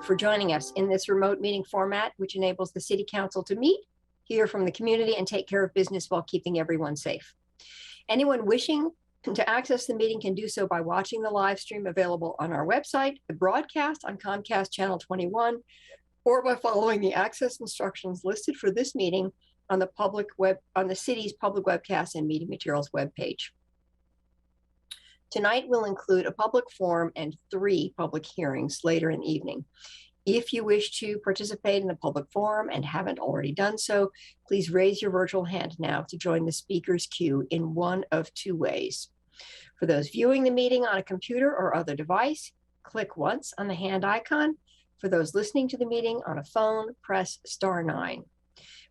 for joining us in this remote meeting format, which enables the City Council to meet, hear from the community, and take care of business while keeping everyone safe. Anyone wishing to access the meeting can do so by watching the live stream available on our website, the broadcast on Comcast Channel 21, or by following the access instructions listed for this meeting on the city's public webcast and meeting materials webpage. Tonight will include a public forum and 3 public hearings later in the evening. If you wish to participate in the public forum and haven't already done so, please raise your virtual hand now to join the speakers queue in one of 2 ways. For those viewing the meeting on a computer or other device, click once on the hand icon. For those listening to the meeting on a phone, press *9.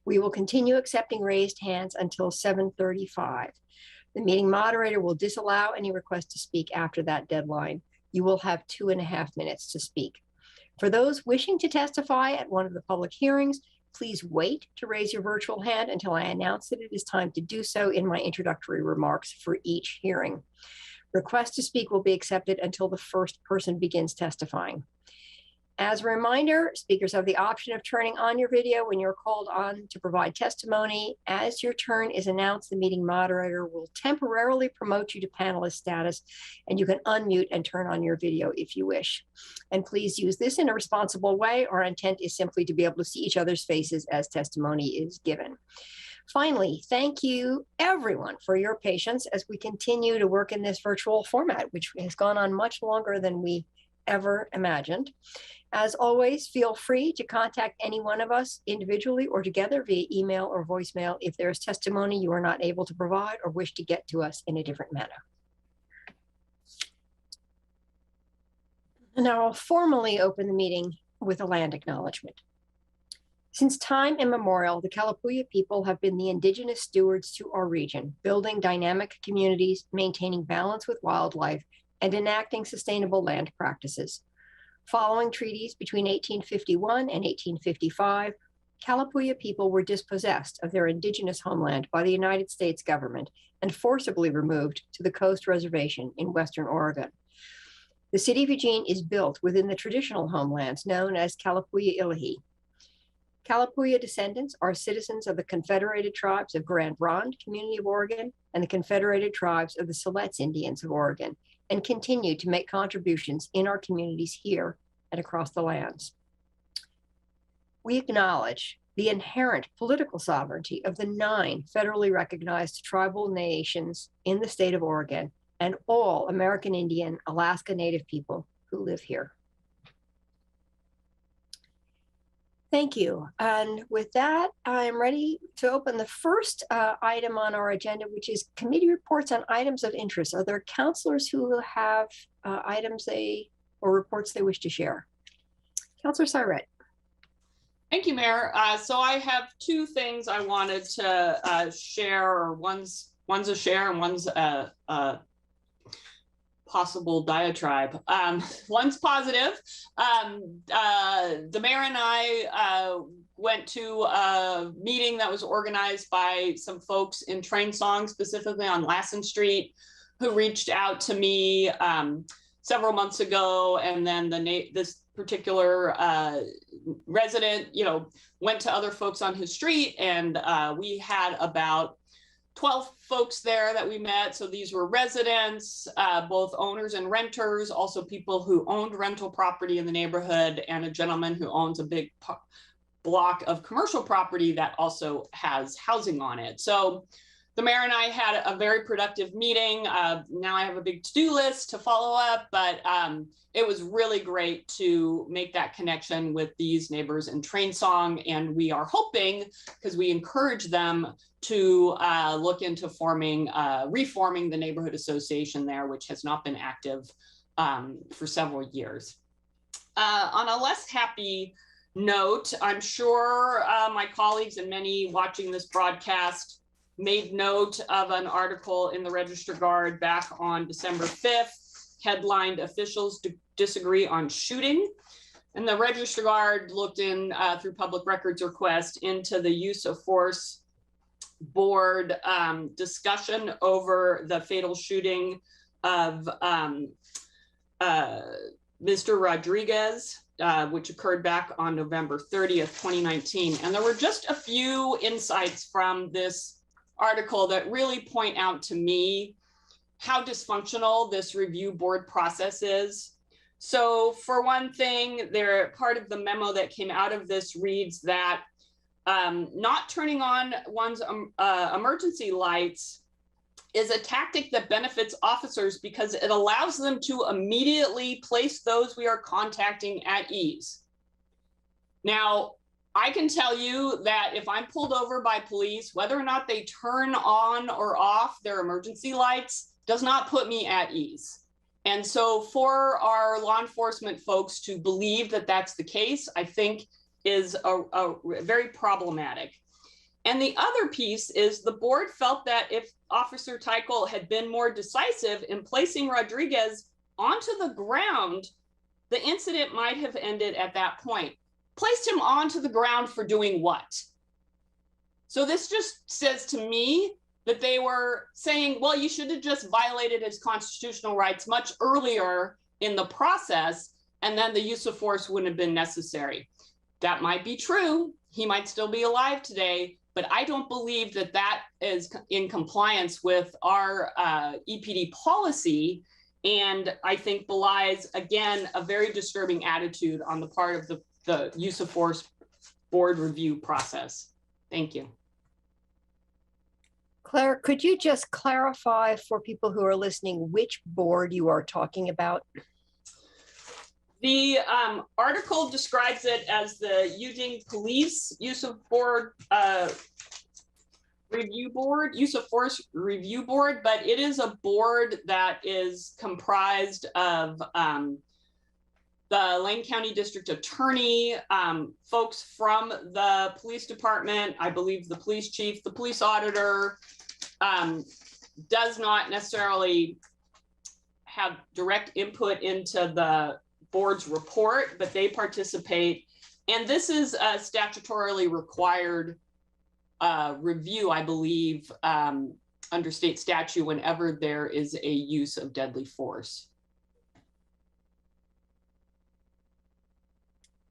We will continue accepting raised hands until 7:35. The meeting moderator will disallow any request to speak after that deadline. You will have 2.5 minutes to speak. For those wishing to testify at one of the public hearings, please wait to raise your virtual hand until I announce that it is time to do so in my introductory remarks for each hearing. Requests to speak will be accepted until the first person begins testifying. As a reminder, speakers have the option of turning on your video when you're called on to provide testimony. As your turn is announced, the meeting moderator will temporarily promote you to panelist status, and you can unmute and turn on your video if you wish. And please use this in a responsible way. Our intent is simply to be able to see each other's faces as testimony is given. Finally, thank you everyone for your patience as we continue to work in this virtual format, which has gone on much longer than we ever imagined. As always, feel free to contact any one of us individually or together via email or voicemail if there is testimony you are not able to provide or wish to get to us in a different manner. Now I'll formally open the meeting with a land acknowledgement. Since time immemorial, the Kalapuya people have been the indigenous stewards to our region, building dynamic communities, maintaining balance with wildlife, and enacting sustainable land practices. Following treaties between 1851 and 1855, Kalapuya people were dispossessed of their indigenous homeland by the United States government and forcibly removed to the Coast Reservation in Western Oregon. The city of Eugene is built within the traditional homelands known as Kalapuya Ilahi. Kalapuya descendants are citizens of the Confederated Tribes of Grand Ronde Community of Oregon and the Confederated Tribes of the Siletz Indians of Oregon, and continue to make contributions in our communities here and across the lands. We acknowledge the inherent political sovereignty of the 9 federally recognized tribal nations in the state of Oregon and all American Indian, Alaska Native people who live here. Thank you. And with that, I'm ready to open the first item on our agenda, which is committee reports on items of interest. Are there counselors who have items or reports they wish to share? Councilor Syret. Thank you, Mayor. So I have 2 things I wanted to share, or one's a share and one's a possible diatribe. One's positive. The mayor and I went to a meeting that was organized by some folks in Train Song, specifically on Lassen Street, who reached out to me several months ago. And then this particular resident, went to other folks on his street, and we had about 12 folks there that we met. So these were residents, both owners and renters, also people who owned rental property in the neighborhood, and a gentleman who owns a big block of commercial property that also has housing on it. So the mayor and I had a very productive meeting. Now I have a big to-do list to follow up, but it was really great to make that connection with these neighbors in Train Song. And we are hoping, because we encourage them to look into reforming the neighborhood association there, which has not been active for several years. On a less happy note, I'm sure my colleagues and many watching this broadcast made note of an article in the Register Guard back on December 5th, headlined "Officials Disagree on Shooting." And the Register Guard looked in through public records request into the use of force board discussion over the fatal shooting of Mr. Rodriguez which occurred back on November 30th, 2019. And there were just a few insights from this article that really point out to me how dysfunctional this review board process is. So for one thing, part of the memo that came out of this reads that not turning on one's emergency lights is a tactic that benefits officers because it allows them to immediately place those we are contacting at ease. Now, I can tell you that if I'm pulled over by police, whether or not they turn on or off their emergency lights does not put me at ease. And so for our law enforcement folks to believe that that's the case, I think is a very problematic. And the other piece is the board felt that if Officer Teichel had been more decisive in placing Rodriguez onto the ground, the incident might have ended at that point. Placed him onto the ground for doing what? So this just says to me that they were saying, well, you should have just violated his constitutional rights much earlier in the process, and then the use of force wouldn't have been necessary. That might be true. He might still be alive today, but I don't believe that that is in compliance with our EPD policy. And I think belies, again, a very disturbing attitude on the part of the use of force board review process. Thank you. Claire, could you just clarify for people who are listening which board you are talking about? The article describes it as the Eugene Police Use of Force Review Board, but it is a board that is comprised of the Lane County District Attorney, folks from the police department, I believe the police chief, the police auditor, does not necessarily have direct input into the board's report, but they participate. And this is a statutorily required review, I believe, under state statute whenever there is a use of deadly force.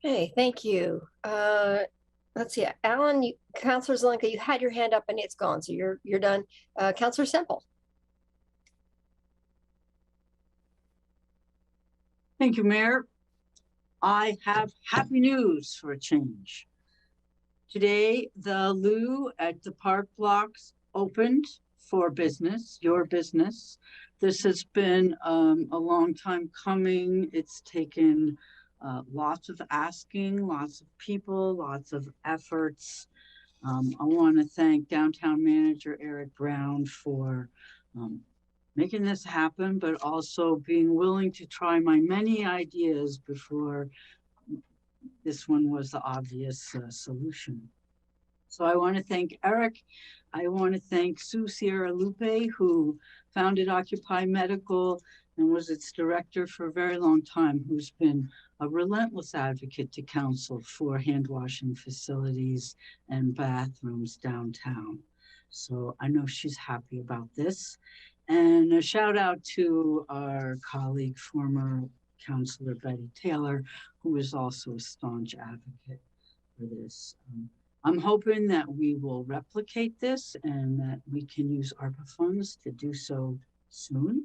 Okay, thank you. Let's see, Alan, Councilor Zelenka, you had your hand up and it's gone, so you're done. Councilor Semple. Thank you, Mayor. I have happy news for a change. Today, the loo at the park blocks opened for business, your business. This has been a long time coming. It's taken lots of asking, lots of people, lots of efforts. I want to thank Downtown Manager Eric Brown for making this happen, but also being willing to try my many ideas before this one was the obvious solution. So I want to thank Eric. I want to thank Sue Sierra Lupe, who founded Occupy Medical and was its director for a very long time, who's been a relentless advocate to council for hand washing facilities and bathrooms downtown. So I know she's happy about this. And a shout out to our colleague, former Councilor Betty Taylor, who is also a staunch advocate for this. I'm hoping that we will replicate this and that we can use ARPA funds to do so soon.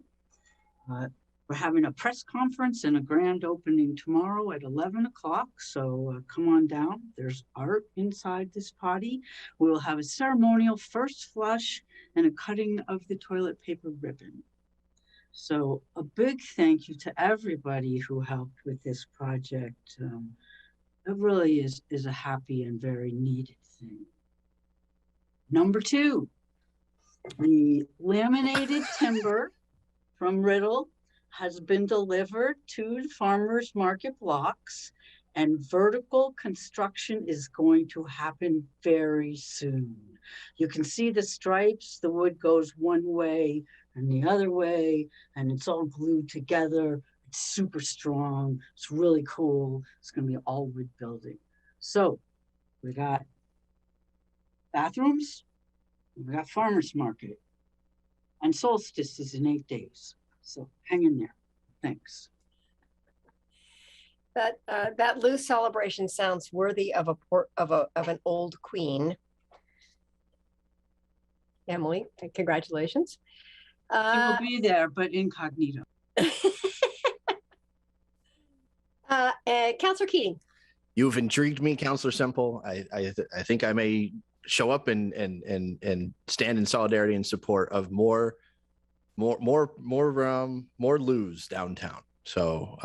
We're having a press conference and a grand opening tomorrow at 11 o'clock. So come on down. There's art inside this potty. We will have a ceremonial first flush and a cutting of the toilet paper ribbon. So a big thank you to everybody who helped with this project. It really is a happy and very needed thing. Number 2, the laminated timber from Riddle has been delivered to the farmers market blocks, and vertical construction is going to happen very soon. You can see the stripes, the wood goes one way and the other way, and it's all glued together. It's super strong. It's really cool. It's going to be an all wood building. So we got bathrooms, we got farmers market, and solstice is in 8 days. So hang in there. Thanks. That loose celebration sounds worthy of an old queen. Emily, congratulations. She will be there, but incognito. Councilor Keating. You've intrigued me, Councilor Semple. I think I may show up and stand in solidarity and support of more loos downtown. So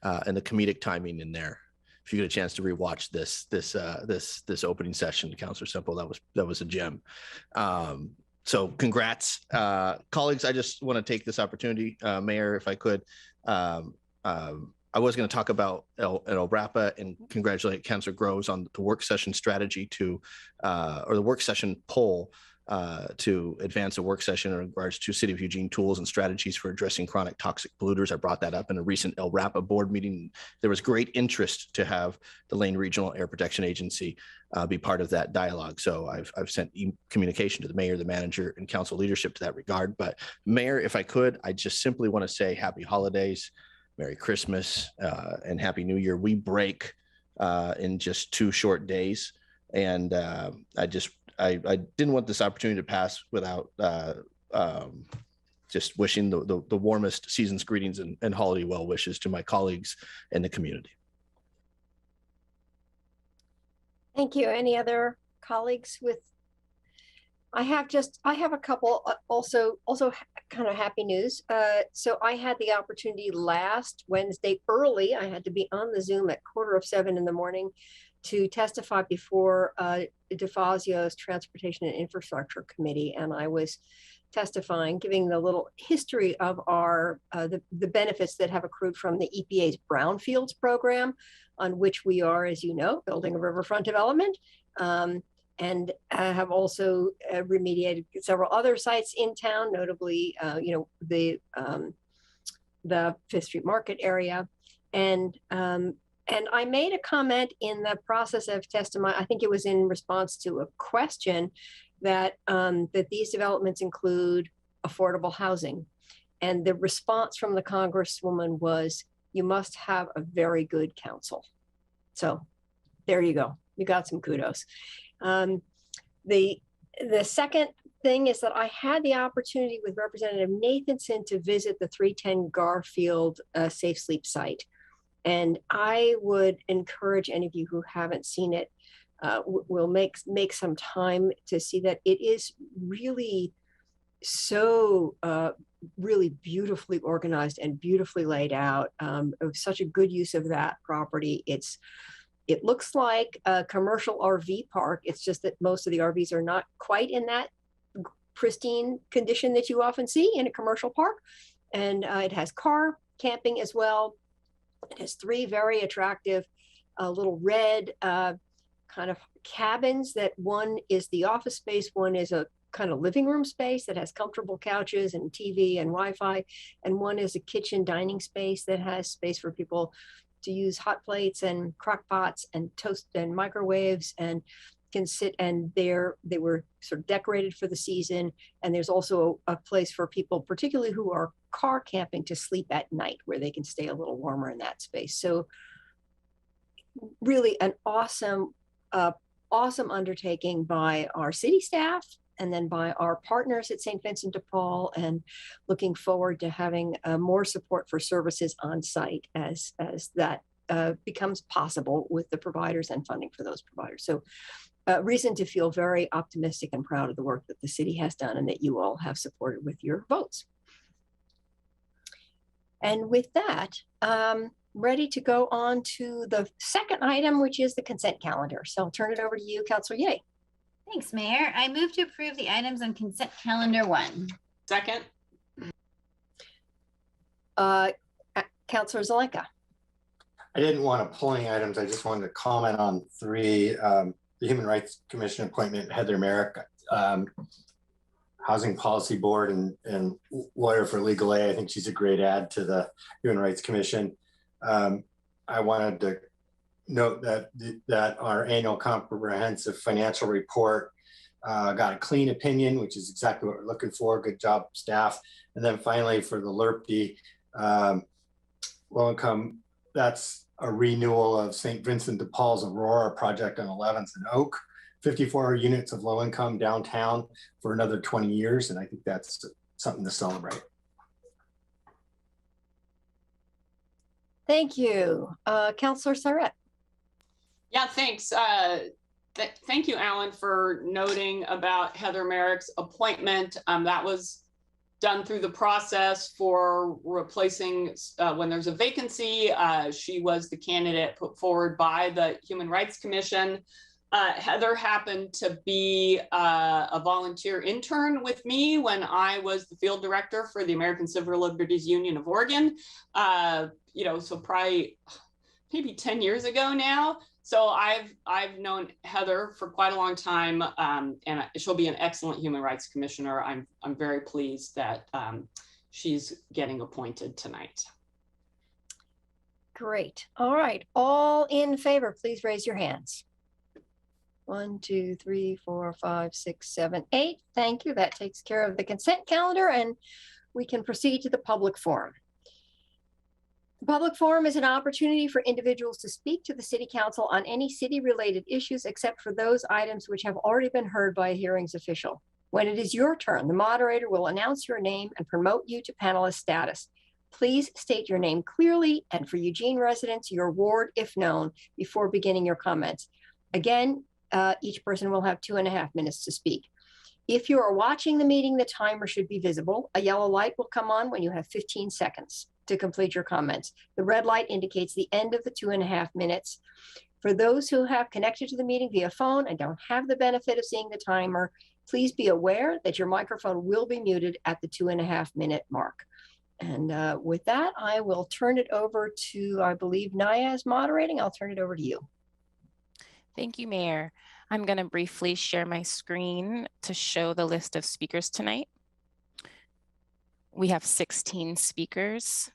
and the comedic timing in there. If you get a chance to rewatch this opening session, Councilor Semple, that was a gem. So congrats, colleagues. I just want to take this opportunity, Mayor, if I could. I was going to talk about El Rapa and congratulate Councilor Groves on the work session strategy or the work session poll to advance a work session in regards to City of Eugene tools and strategies for addressing chronic toxic polluters. I brought that up in a recent El Rapa board meeting. There was great interest to have the Lane Regional Air Protection Agency be part of that dialogue. So I've sent communication to the mayor, the manager, and council leadership to that regard. But Mayor, if I could, I just simply want to say happy holidays, Merry Christmas, and Happy New Year. We break in just 2 short days. And I didn't want this opportunity to pass without just wishing the warmest season's greetings and holiday well wishes to my colleagues and the community. Thank you. Any other colleagues with? I have a couple also kind of happy news. So I had the opportunity last Wednesday early. I had to be on the Zoom at 6:45 in the morning to testify before DeFazio's Transportation and Infrastructure Committee, and I was testifying, giving the little history of our the benefits that have accrued from the EPA's Brownfields program, on which we are, as you know, building a riverfront development. And have also remediated several other sites in town, notably, the 5th Street Market area. And I made a comment in the process of testimony, I think it was in response to a question, that these developments include affordable housing. And the response from the Congresswoman was, you must have a very good council. So there you go. You got some kudos. The second thing is that I had the opportunity with Representative Nathanson to visit the 310 Garfield Safe Sleep site. And I would encourage any of you who haven't seen it, will make some time to see that. It is really so really beautifully organized and beautifully laid out. Such a good use of that property. It looks like a commercial RV park. It's just that most of the RVs are not quite in that pristine condition that you often see in a commercial park. And it has car camping as well. It has 3 very attractive little red kind of cabins. That one is the office space, one is a kind of living room space that has comfortable couches and TV and Wi-Fi, and one is a kitchen dining space that has space for people to use hot plates and crock pots and toast and microwaves, and can sit, and they were sort of decorated for the season. And there's also a place for people, particularly who are car camping, to sleep at night, where they can stay a little warmer in that space. So really an awesome undertaking by our city staff, and then by our partners at St. Vincent de Paul, and looking forward to having more support for services on site as that becomes possible with the providers and funding for those providers. So reason to feel very optimistic and proud of the work that the city has done and that you all have supported with your votes. And with that, ready to go on to the second item, which is the consent calendar. So I'll turn it over to you, Councilor Ye. Thanks, Mayor. I move to approve the items on consent calendar 1. Second. Councilor Zelenka. I didn't want to pull any items. I just wanted to comment on 3. The Human Rights Commission appointment, Heather Merrick, Housing Policy Board and lawyer for legal aid. I think she's a great add to the Human Rights Commission. I wanted to note that our annual comprehensive financial report got a clean opinion, which is exactly what we're looking for. Good job, staff. And then finally, for the LRPD, low income that's a renewal of St. Vincent de Paul's Aurora project on 11th and Oak, 54 units of low income downtown for another 20 years. And I think that's something to celebrate. Thank you. Councillor Surratt. Yeah, thanks. Thank you, Alan, for noting about Heather Merrick's appointment. That was done through the process for replacing when there's a vacancy. She was the candidate put forward by the Human Rights Commission. Heather happened to be a volunteer intern with me when I was the field director for the American Civil Liberties Union of Oregon. So probably maybe 10 years ago now. So I've known Heather for quite a long time, and she'll be an excellent human rights commissioner. I'm very pleased that she's getting appointed tonight. Great. All right. All in favor, please raise your hands. 1, 2, 3, 4, 5, 6, 7, 8. Thank you. That takes care of the consent calendar, and we can proceed to the public forum. The public forum is an opportunity for individuals to speak to the City Council on any city-related issues except for those items which have already been heard by a hearings official. When it is your turn, the moderator will announce your name and promote you to panelist status. Please state your name clearly, and for Eugene residents, your ward if known, before beginning your comments. Again, each person will have 2.5 minutes to speak. If you are watching the meeting, the timer should be visible. A yellow light will come on when you have 15 seconds to complete your comments. The red light indicates the end of the 2.5 minutes. For those who have connected to the meeting via phone and don't have the benefit of seeing the timer, please be aware that your microphone will be muted at the 2.5 minute mark. And with that, I will turn it over to, I believe Naya is moderating. I'll turn it over to you. Thank you, Mayor. I'm going to briefly share my screen to show the list of speakers tonight. We have 16 speakers.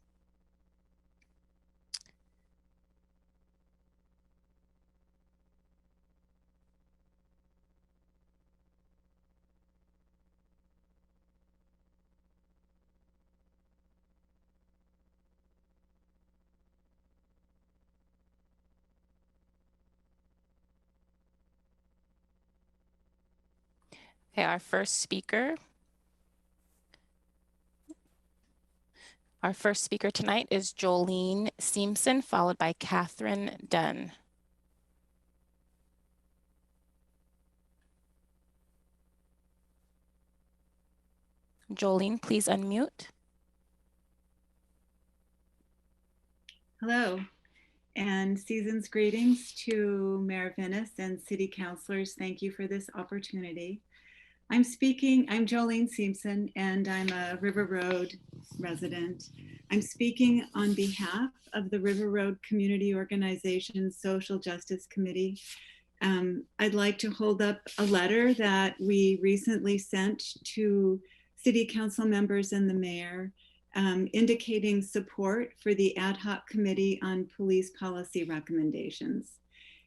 Okay, our first speaker tonight is Jolene Simpson, followed by Catherine Dunn. Jolene, please unmute. Hello, and season's greetings to Mayor Venice and city councilors. Thank you for this opportunity. I'm Jolene Simpson, and I'm a River Road resident. I'm speaking on behalf of the River Road Community Organization Social Justice Committee. I'd like to hold up a letter that we recently sent to city council members and the mayor, indicating support for the ad hoc committee on police policy recommendations.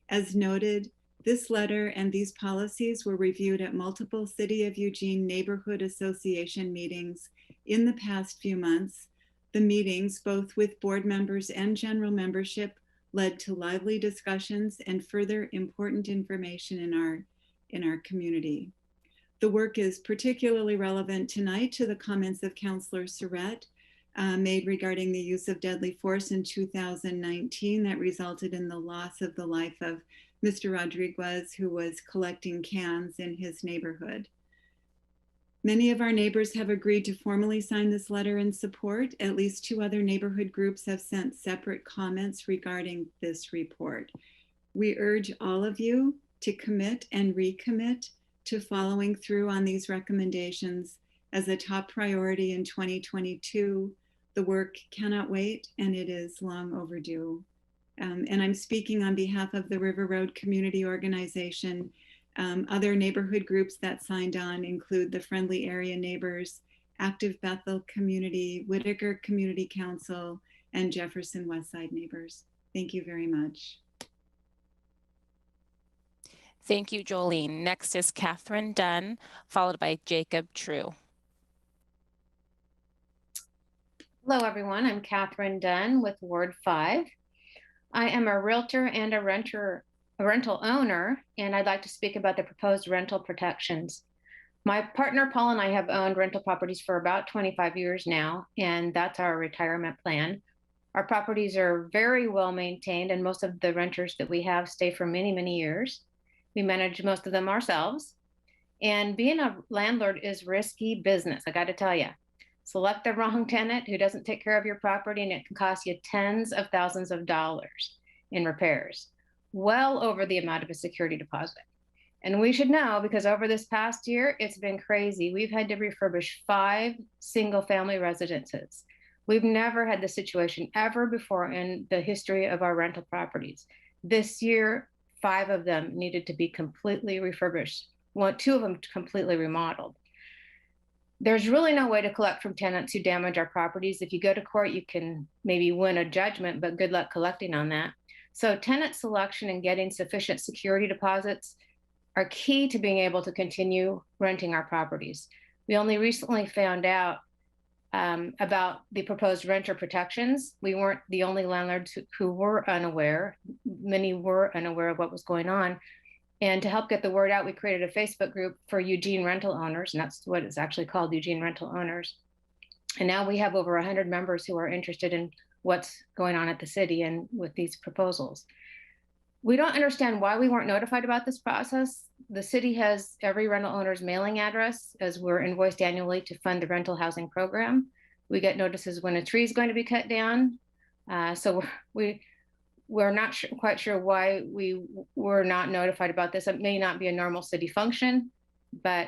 As noted, this letter and these policies were reviewed at multiple City of Eugene Neighborhood Association meetings in the past few months. The meetings, both with board members and general membership, led to lively discussions and further important information in our community. The work is particularly relevant tonight to the comments of Councillor Surratt made regarding the use of deadly force in 2019 that resulted in the loss of the life of Mr. Rodriguez, who was collecting cans in his neighborhood. Many of our neighbors have agreed to formally sign this letter in support. At least 2 other neighborhood groups have sent separate comments regarding this report. We urge all of you to commit and recommit to following through on these recommendations as a top priority in 2022. The work cannot wait, and it is long overdue. And I'm speaking on behalf of the River Road Community Organization. Other neighborhood groups that signed on include the Friendly Area Neighbors, Active Bethel Community, Whitaker Community Council, and Jefferson Westside Neighbors. Thank you very much. Thank you, Jolene. Next is Catherine Dunn, followed by Jacob True. Hello, everyone. I'm Catherine Dunn with Ward 5. I am a realtor and a rental owner, and I'd like to speak about the proposed rental protections. My partner Paul and I have owned rental properties for about 25 years now, and that's our retirement plan. Our properties are very well maintained, and most of the renters that we have stay for many, many years. We manage most of them ourselves. And being a landlord is risky business, I got to tell you. Select the wrong tenant who doesn't take care of your property, and it can cost you tens of thousands of dollars in repairs, well over the amount of a security deposit. And we should know, because over this past year, it's been crazy. We've had to refurbish 5 single-family residences. We've never had this situation ever before in the history of our rental properties. This year, 5 of them needed to be completely refurbished. 2 of them completely remodeled. There's really no way to collect from tenants who damage our properties. If you go to court, you can maybe win a judgment, but good luck collecting on that. So tenant selection and getting sufficient security deposits are key to being able to continue renting our properties. We only recently found out about the proposed renter protections. We weren't the only landlords who were unaware. Many were unaware of what was going on. And to help get the word out, we created a Facebook group for Eugene rental owners, and that's what it's actually called, Eugene rental owners. And now we have over 100 members who are interested in what's going on at the city and with these proposals. We don't understand why we weren't notified about this process. The city has every rental owner's mailing address, as we're invoiced annually to fund the rental housing program. We get notices when a tree is going to be cut down. So we're not quite sure why we were not notified about this. It may not be a normal city function, but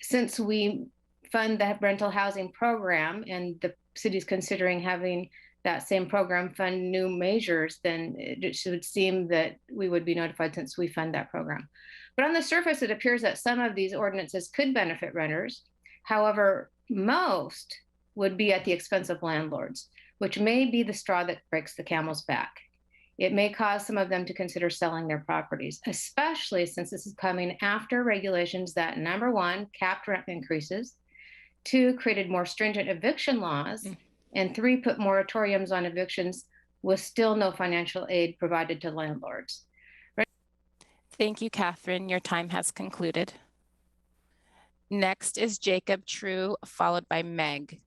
since we fund the rental housing program and the city's considering having that same program fund new measures, then it should seem that we would be notified since we fund that program. But on the surface, it appears that some of these ordinances could benefit renters. However, most would be at the expense of landlords, which may be the straw that breaks the camel's back. It may cause some of them to consider selling their properties, especially since this is coming after regulations that, number 1, capped rent increases, 2, created more stringent eviction laws, and 3, put moratoriums on evictions with still no financial aid provided to landlords. Thank you, Catherine. Your time has concluded. Next is Jacob True, followed by Meg.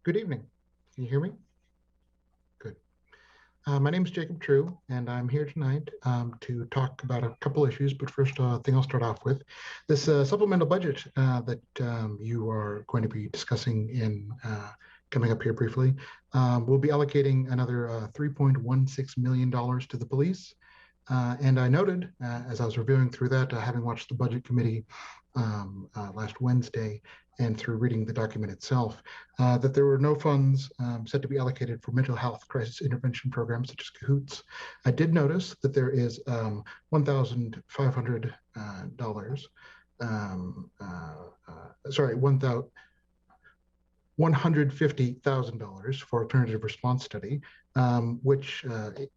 Good evening. Can you hear me? Good. My name is Jacob True, and I'm here tonight to talk about a couple issues. But first thing I'll start off with, this supplemental budget that you are going to be discussing in coming up here briefly. We'll be allocating another $3.16 million to the police. And I noted, as I was reviewing through that, having watched the budget committee last Wednesday and through reading the document itself, that there were no funds set to be allocated for mental health crisis intervention programs such as CAHOOTS. I did notice that there is $1,500, $150,000 for alternative response study, which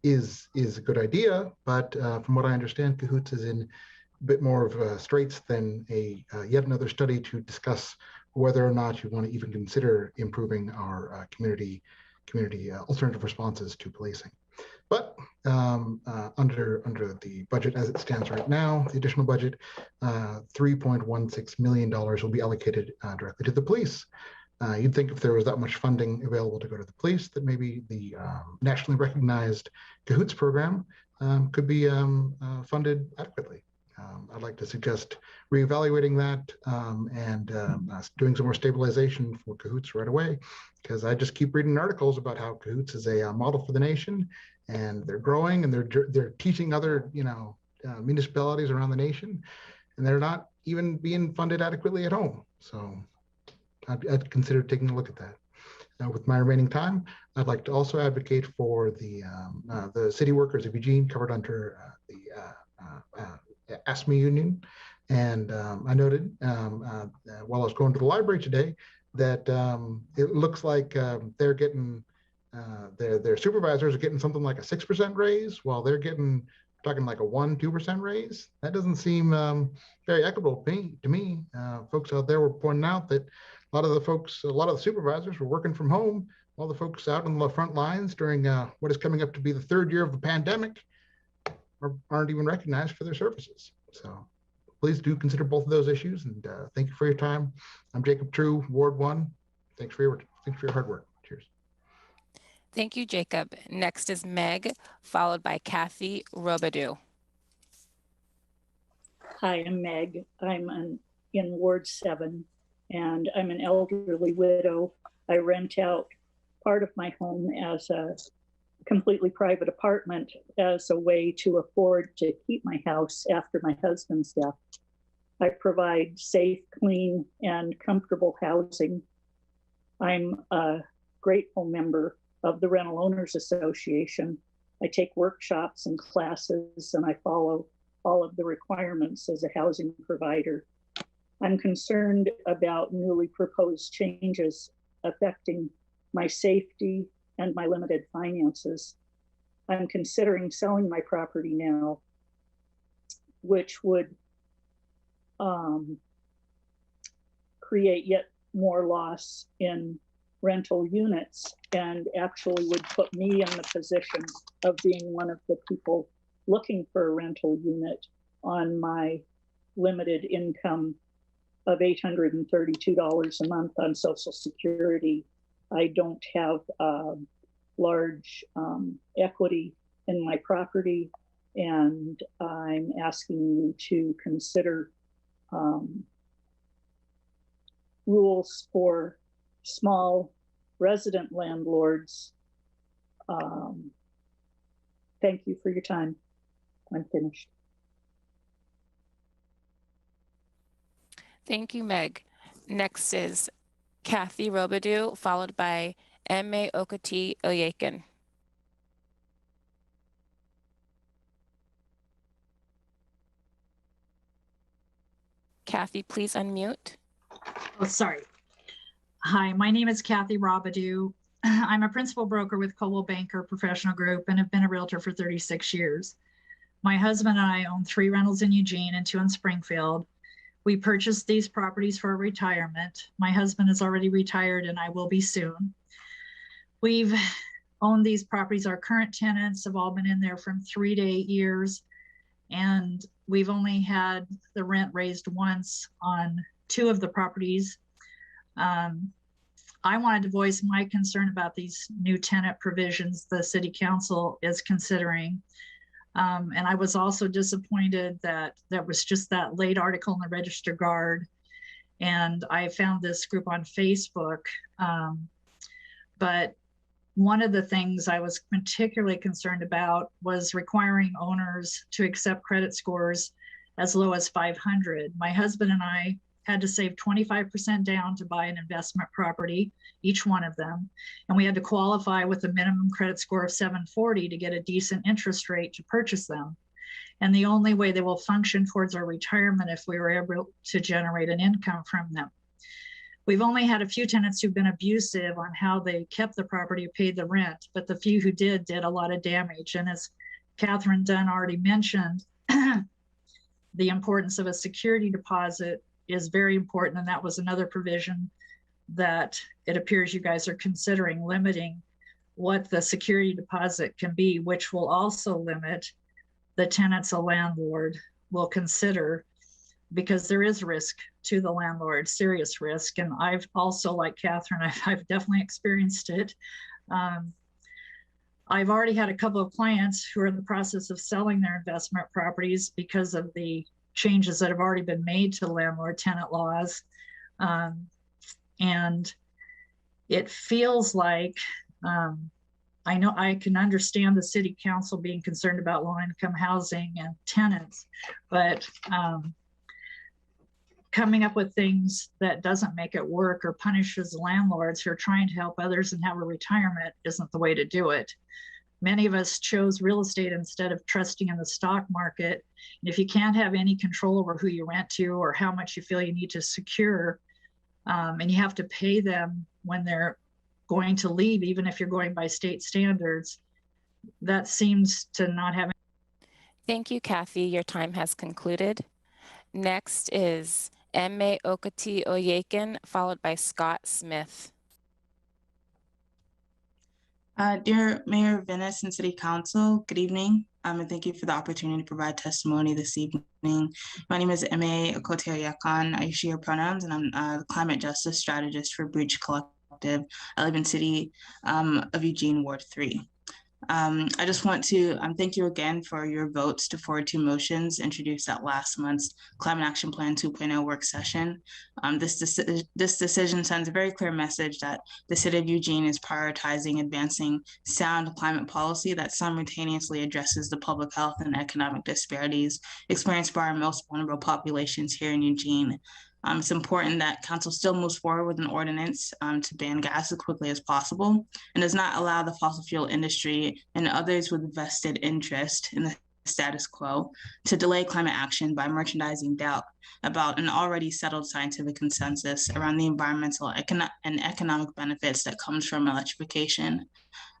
is a good idea, but from what I understand, CAHOOTS is in a bit more of straits than yet another study to discuss whether or not you want to even consider improving our community alternative responses to policing. But under the budget as it stands right now, the additional budget, $3.16 million will be allocated directly to the police. You'd think if there was that much funding available to go to the police, that maybe the nationally recognized CAHOOTS program could be funded adequately. I'd like to suggest reevaluating that and doing some more stabilization for CAHOOTS right away, because I just keep reading articles about how CAHOOTS is a model for the nation, and they're growing and they're teaching other municipalities around the nation, and they're not even being funded adequately at home. So I'd consider taking a look at that. With my remaining time, I'd like to also advocate for the city workers of Eugene covered under the ASME union. And I noted while I was going to the library today that it looks like they're getting, their supervisors are getting something like a 6% raise, while they're talking like a 1-2% raise. That doesn't seem very equitable to me. Folks out there were pointing out that a lot of the supervisors were working from home. All the folks out on the front lines during what is coming up to be the 3rd year of the pandemic aren't even recognized for their services. So please do consider both of those issues, and thank you for your time. I'm Jacob True, Ward 1. Thanks for your hard work. Cheers. Thank you, Jacob. Next is Meg, followed by Kathy Robidoux. Hi, I'm Meg. I'm in Ward 7, and I'm an elderly widow. I rent out part of my home as a completely private apartment as a way to afford to keep my house after my husband's death. I provide safe, clean, and comfortable housing. I'm a grateful member of the Rental Owners Association. I take workshops and classes, and I follow all of the requirements as a housing provider. I'm concerned about newly proposed changes affecting my safety and my limited finances. I'm considering selling my property now, which would create yet more loss in rental units and actually would put me in the position of being one of the people looking for a rental unit on my limited income of $832 a month on Social Security. I don't have large equity in my property, and I'm asking you to consider rules for small resident landlords. Thank you for your time. I'm finished. Thank you, Meg. Next is Kathy Robidoux, followed by M.A. Okati Oyekan. Kathy, please unmute. Oh, sorry. Hi, my name is Kathy Robidoux. I'm a principal broker with Coldwell Banker Professional Group and have been a realtor for 36 years. My husband and I own 3 rentals in Eugene and 2 in Springfield. We purchased these properties for retirement. My husband is already retired and I will be soon. We've owned these properties. Our current tenants have all been in there from 3 to 8 years. And we've only had the rent raised once on 2 of the properties. I wanted to voice my concern about these new tenant provisions the city council is considering. And I was also disappointed that there was just that late article in the Register Guard. And I found this group on Facebook. But one of the things I was particularly concerned about was requiring owners to accept credit scores as low as 500. My husband and I had to save 25% down to buy an investment property, each one of them. And we had to qualify with a minimum credit score of 740 to get a decent interest rate to purchase them. And the only way they will function towards our retirement if we were able to generate an income from them. We've only had a few tenants who've been abusive on how they kept the property, paid the rent, but the few who did a lot of damage. And as Catherine Dunn already mentioned, the importance of a security deposit is very important. And that was another provision that it appears you guys are considering, limiting what the security deposit can be, which will also limit the tenants a landlord will consider, because there is risk to the landlord, serious risk. And I've also, like Catherine, I've definitely experienced it. I've already had a couple of clients who are in the process of selling their investment properties because of the changes that have already been made to landlord-tenant laws. And it feels like, I know I can understand the city council being concerned about low-income housing and tenants, but coming up with things that doesn't make it work or punishes landlords who are trying to help others and have a retirement isn't the way to do it. Many of us chose real estate instead of trusting in the stock market. And if you can't have any control over who you rent to or how much you feel you need to secure, and you have to pay them when they're going to leave, even if you're going by state standards, that seems to not have. Thank you, Kathy. Your time has concluded. Next is Mccarty Oyekan, followed by Scott Smith. Dear Mayor Venice and City Council, good evening, and thank you for the opportunity to provide testimony this evening. My name is Mccarty Oyekan. I use she, her pronouns, and I'm the climate justice strategist for Breach Collective. I live in City of Eugene, Ward 3. I just want to thank you again for your votes to forward two motions introduced at last month's Climate Action Plan 2.0 work session. This decision sends a very clear message that the City of Eugene is prioritizing advancing sound climate policy that simultaneously addresses the public health and economic disparities experienced by our most vulnerable populations here in Eugene. It's important that council still moves forward with an ordinance to ban gas as quickly as possible and does not allow the fossil fuel industry and others with vested interest in the status quo to delay climate action by merchandising doubt about an already settled scientific consensus around the environmental and economic benefits that comes from electrification.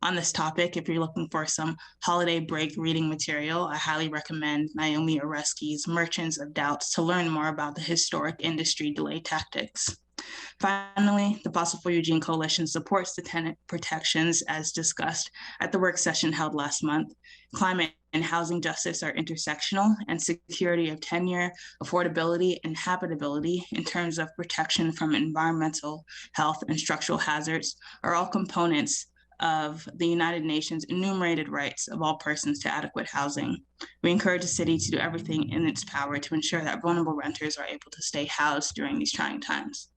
On this topic, if you're looking for some holiday break reading material, I highly recommend Naomi Oreskes' Merchants of Doubts to learn more about the historic industry delay tactics. Finally, the Fossil Fuel Eugene Coalition supports the tenant protections as discussed at the work session held last month. Climate and housing justice are intersectional, and security of tenure, affordability, and habitability in terms of protection from environmental, health, and structural hazards are all components of the United Nations enumerated rights of all persons to adequate housing. We encourage the city to do everything in its power to ensure that vulnerable renters are able to stay housed during these trying times.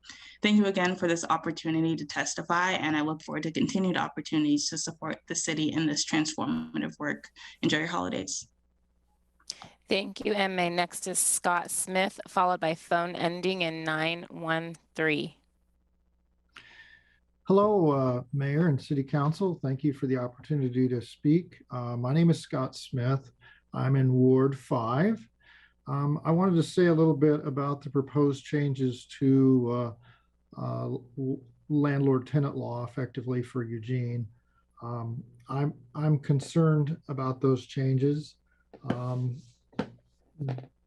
Thank you again for this opportunity to testify, and I look forward to continued opportunities to support the city in this transformative work. Enjoy your holidays. Thank you, Emma. Next is Scott Smith, followed by phone ending in 913. Hello, Mayor and City Council. Thank you for the opportunity to speak. My name is Scott Smith. I'm in Ward 5. I wanted to say a little bit about the proposed changes to landlord-tenant law effectively for Eugene. I'm concerned about those changes.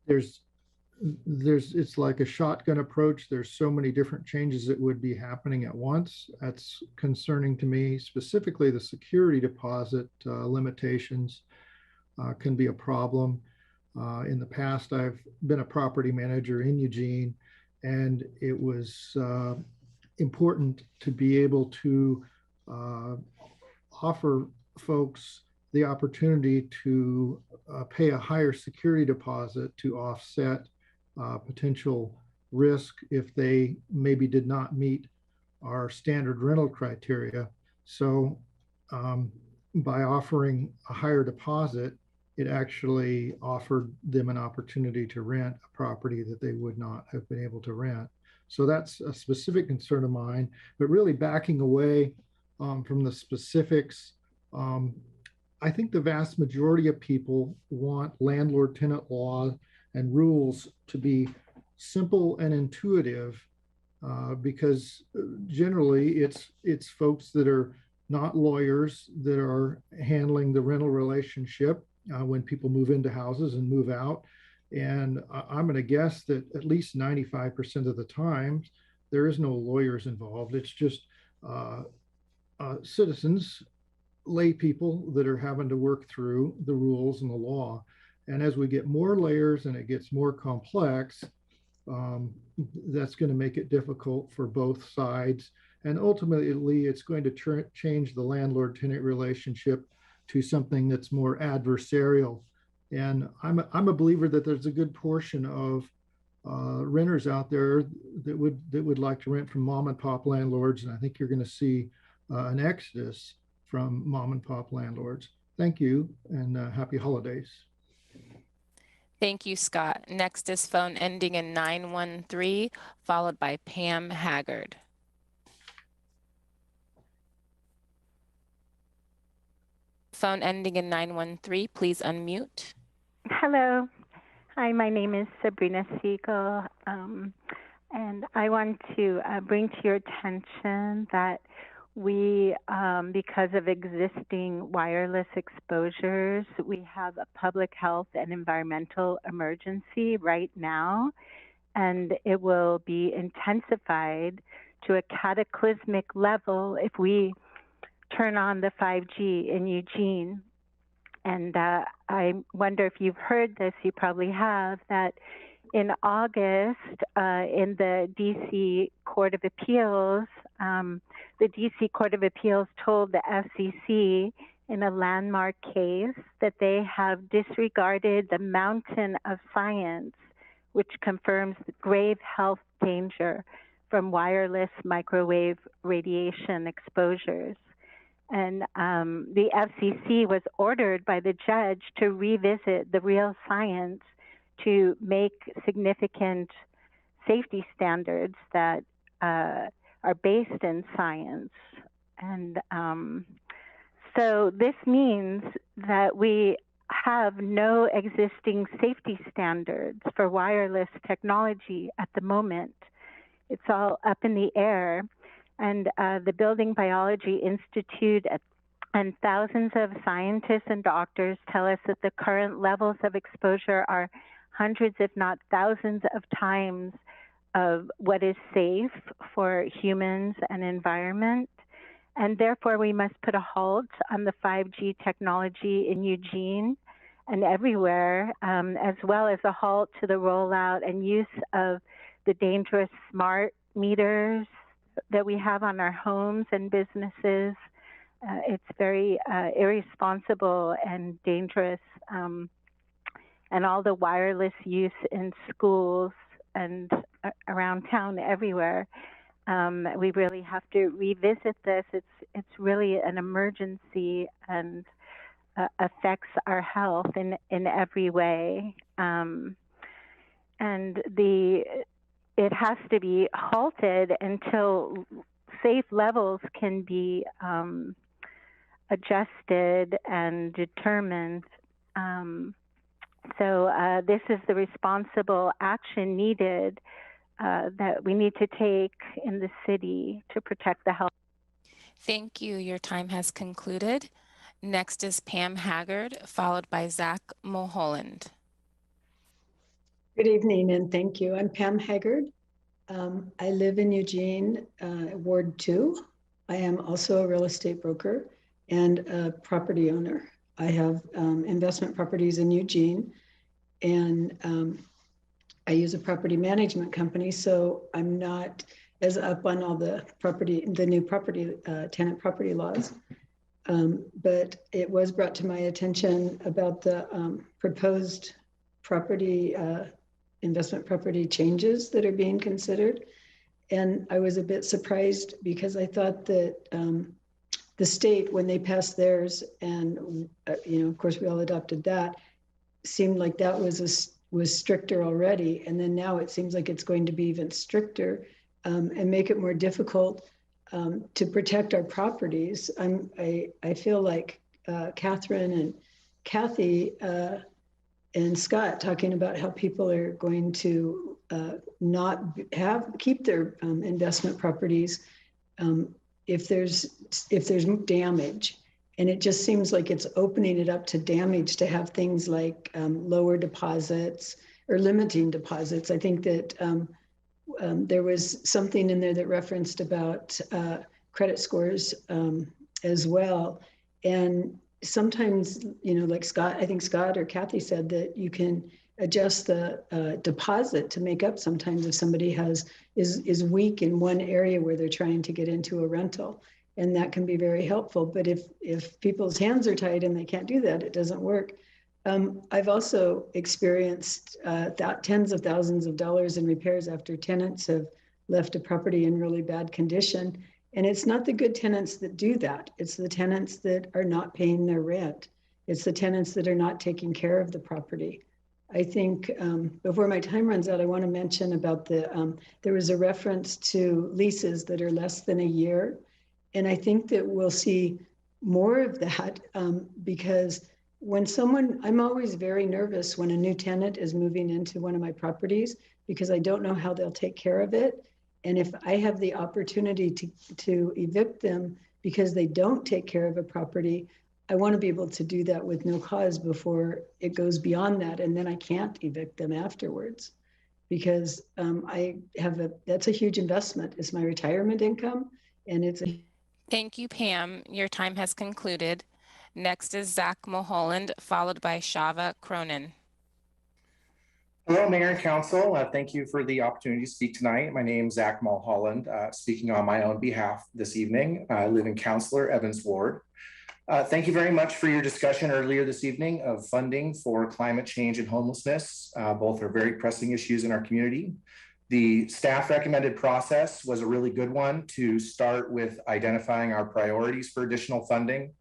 It's like a shotgun approach. There's so many different changes that would be happening at once. That's concerning to me. Specifically, the security deposit limitations can be a problem. In the past, I've been a property manager in Eugene, and it was important to be able to offer folks the opportunity to pay a higher security deposit to offset potential risk if they maybe did not meet our standard rental criteria. So by offering a higher deposit, it actually offered them an opportunity to rent a property that they would not have been able to rent. So that's a specific concern of mine, but really backing away from the specifics, I think the vast majority of people want landlord-tenant law and rules to be simple and intuitive because generally it's folks that are not lawyers that are handling the rental relationship when people move into houses and move out. And I'm going to guess that at least 95% of the time, there is no lawyers involved. It's just citizens, lay people that are having to work through the rules and the law. And as we get more layers and it gets more complex, that's going to make it difficult for both sides. And ultimately, it's going to change the landlord-tenant relationship to something that's more adversarial. And I'm a believer that there's a good portion of renters out there that would like to rent from mom and pop landlords. And I think you're going to see an exodus from mom and pop landlords. Thank you, and happy holidays. Thank you, Scott. Next is phone ending in 913, followed by Pam Haggard. Phone ending in 913, please unmute. Hello. Hi, my name is Sabrina Siegel, and I want to bring to your attention that we, because of existing wireless exposures, we have a public health and environmental emergency right now. and it will be intensified to a cataclysmic level if we turn on the 5G in Eugene. And I wonder if you've heard this, you probably have, that in August, in the DC Court of Appeals, the DC Court of Appeals told the FCC in a landmark case that they have disregarded the mountain of science, which confirms the grave health danger from wireless microwave radiation exposures. And the FCC was ordered by the judge to revisit the real science to make significant safety standards that are based in science. And so this means that we have no existing safety standards for wireless technology at the moment. It's all up in the air. And the Building Biology Institute and thousands of scientists and doctors tell us that the current levels of exposure are hundreds, if not thousands of times of what is safe for humans and environment. And therefore, we must put a halt on the 5G technology in Eugene and everywhere, as well as a halt to the rollout and use of the dangerous smart meters that we have on our homes and businesses. It's very irresponsible and dangerous. And all the wireless use in schools and around town everywhere. We really have to revisit this. It's really an emergency and affects our health in every way. And it has to be halted until safe levels can be adjusted and determined. So this is the responsible action needed that we need to take in the city to protect the health. Thank you. Your time has concluded. Next is Pam Haggard, followed by Zach Mulholland. Good evening and thank you. I'm Pam Haggard. I live in Eugene, Ward 2. I am also a real estate broker and a property owner. I have investment properties in Eugene, and I use a property management company, so I'm not as up on all the new property tenant property laws. But it was brought to my attention about the proposed property investment property changes that are being considered. And I was a bit surprised because I thought that the state, when they passed theirs, and of course we all adopted that, seemed like that was stricter already. And then now it seems like it's going to be even stricter and make it more difficult to protect our properties. I feel like Catherine and Kathy and Scott talking about how people are going to not keep their investment properties if there's damage. And it just seems like it's opening it up to damage to have things like lower deposits or limiting deposits. I think that there was something in there that referenced about credit scores as well. And sometimes, like I think Scott or Kathy said that you can adjust the deposit to make up sometimes if somebody is weak in one area where they're trying to get into a rental. And that can be very helpful. But if people's hands are tied and they can't do that, it doesn't work. I've also experienced tens of thousands of dollars in repairs after tenants have left a property in really bad condition. And it's not the good tenants that do that. It's the tenants that are not paying their rent. It's the tenants that are not taking care of the property. I think before my time runs out, I want to mention about there was a reference to leases that are less than a year. And I think that we'll see more of that because I'm always very nervous when a new tenant is moving into one of my properties because I don't know how they'll take care of it. And if I have the opportunity to evict them because they don't take care of a property, I want to be able to do that with no cause before it goes beyond that. And then I can't evict them afterwards. because that's a huge investment. It's my retirement income, and it's a. Thank you, Pam. Your time has concluded. Next is Zach Mulholland, followed by Shava Cronin. Hello, Mayor and Council. Thank you for the opportunity to speak tonight. My name is Zach Mulholland, speaking on my own behalf this evening. I live in Councillor Evans Ward. Thank you very much for your discussion earlier this evening of funding for climate change and homelessness. Both are very pressing issues in our community. The staff recommended process was a really good one to start with identifying our priorities for additional funding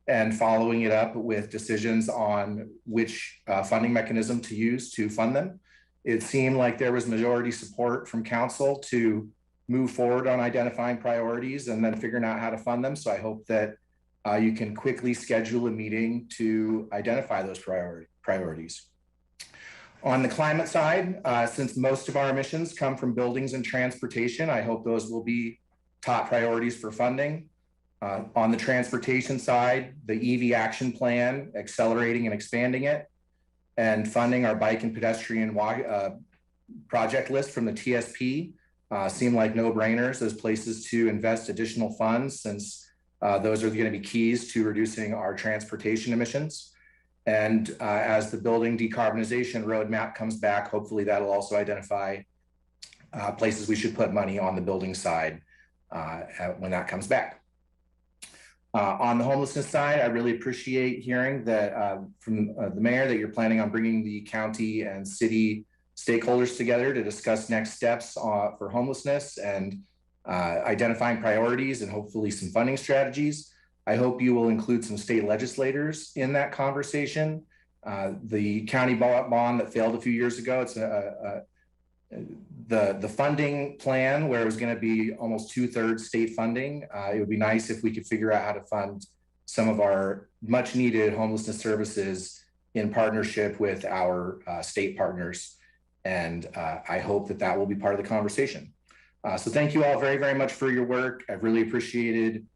and following it up with decisions on which funding mechanism to use to fund them. It seemed like there was majority support from council to move forward on identifying priorities and then figuring out how to fund them. So I hope that you can quickly schedule a meeting to identify those priorities. On the climate side, since most of our emissions come from buildings and transportation, I hope those will be top priorities for funding. On the transportation side, the EV action plan, accelerating and expanding it, and funding our bike and pedestrian project list from the TSP seem like no-brainers as places to invest additional funds, since those are going to be keys to reducing our transportation emissions. And as the building decarbonization roadmap comes back, hopefully that'll also identify places we should put money on the building side when that comes back. On the homelessness side, I really appreciate hearing that from the mayor that you're planning on bringing the county and city stakeholders together to discuss next steps for homelessness and identifying priorities and hopefully some funding strategies. I hope you will include some state legislators in that conversation. The county bond that failed a few years ago, it's the funding plan where it was going to be almost 2/3 state funding. It would be nice if we could figure out how to fund some of our much needed homelessness services in partnership with our state partners. And I hope that that will be part of the conversation. So thank you all very, very much for your work. I've really appreciated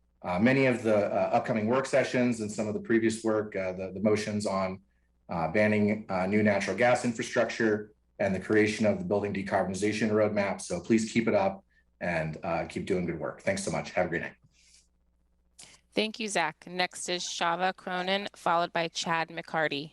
many of the upcoming work sessions and some of the previous work, the motions on banning new natural gas infrastructure and the creation of the building decarbonization roadmap. So please keep it up and keep doing good work. Thanks so much. Have a great night. Thank you, Zach. Next is Shava Cronin, followed by Chad Mccarty.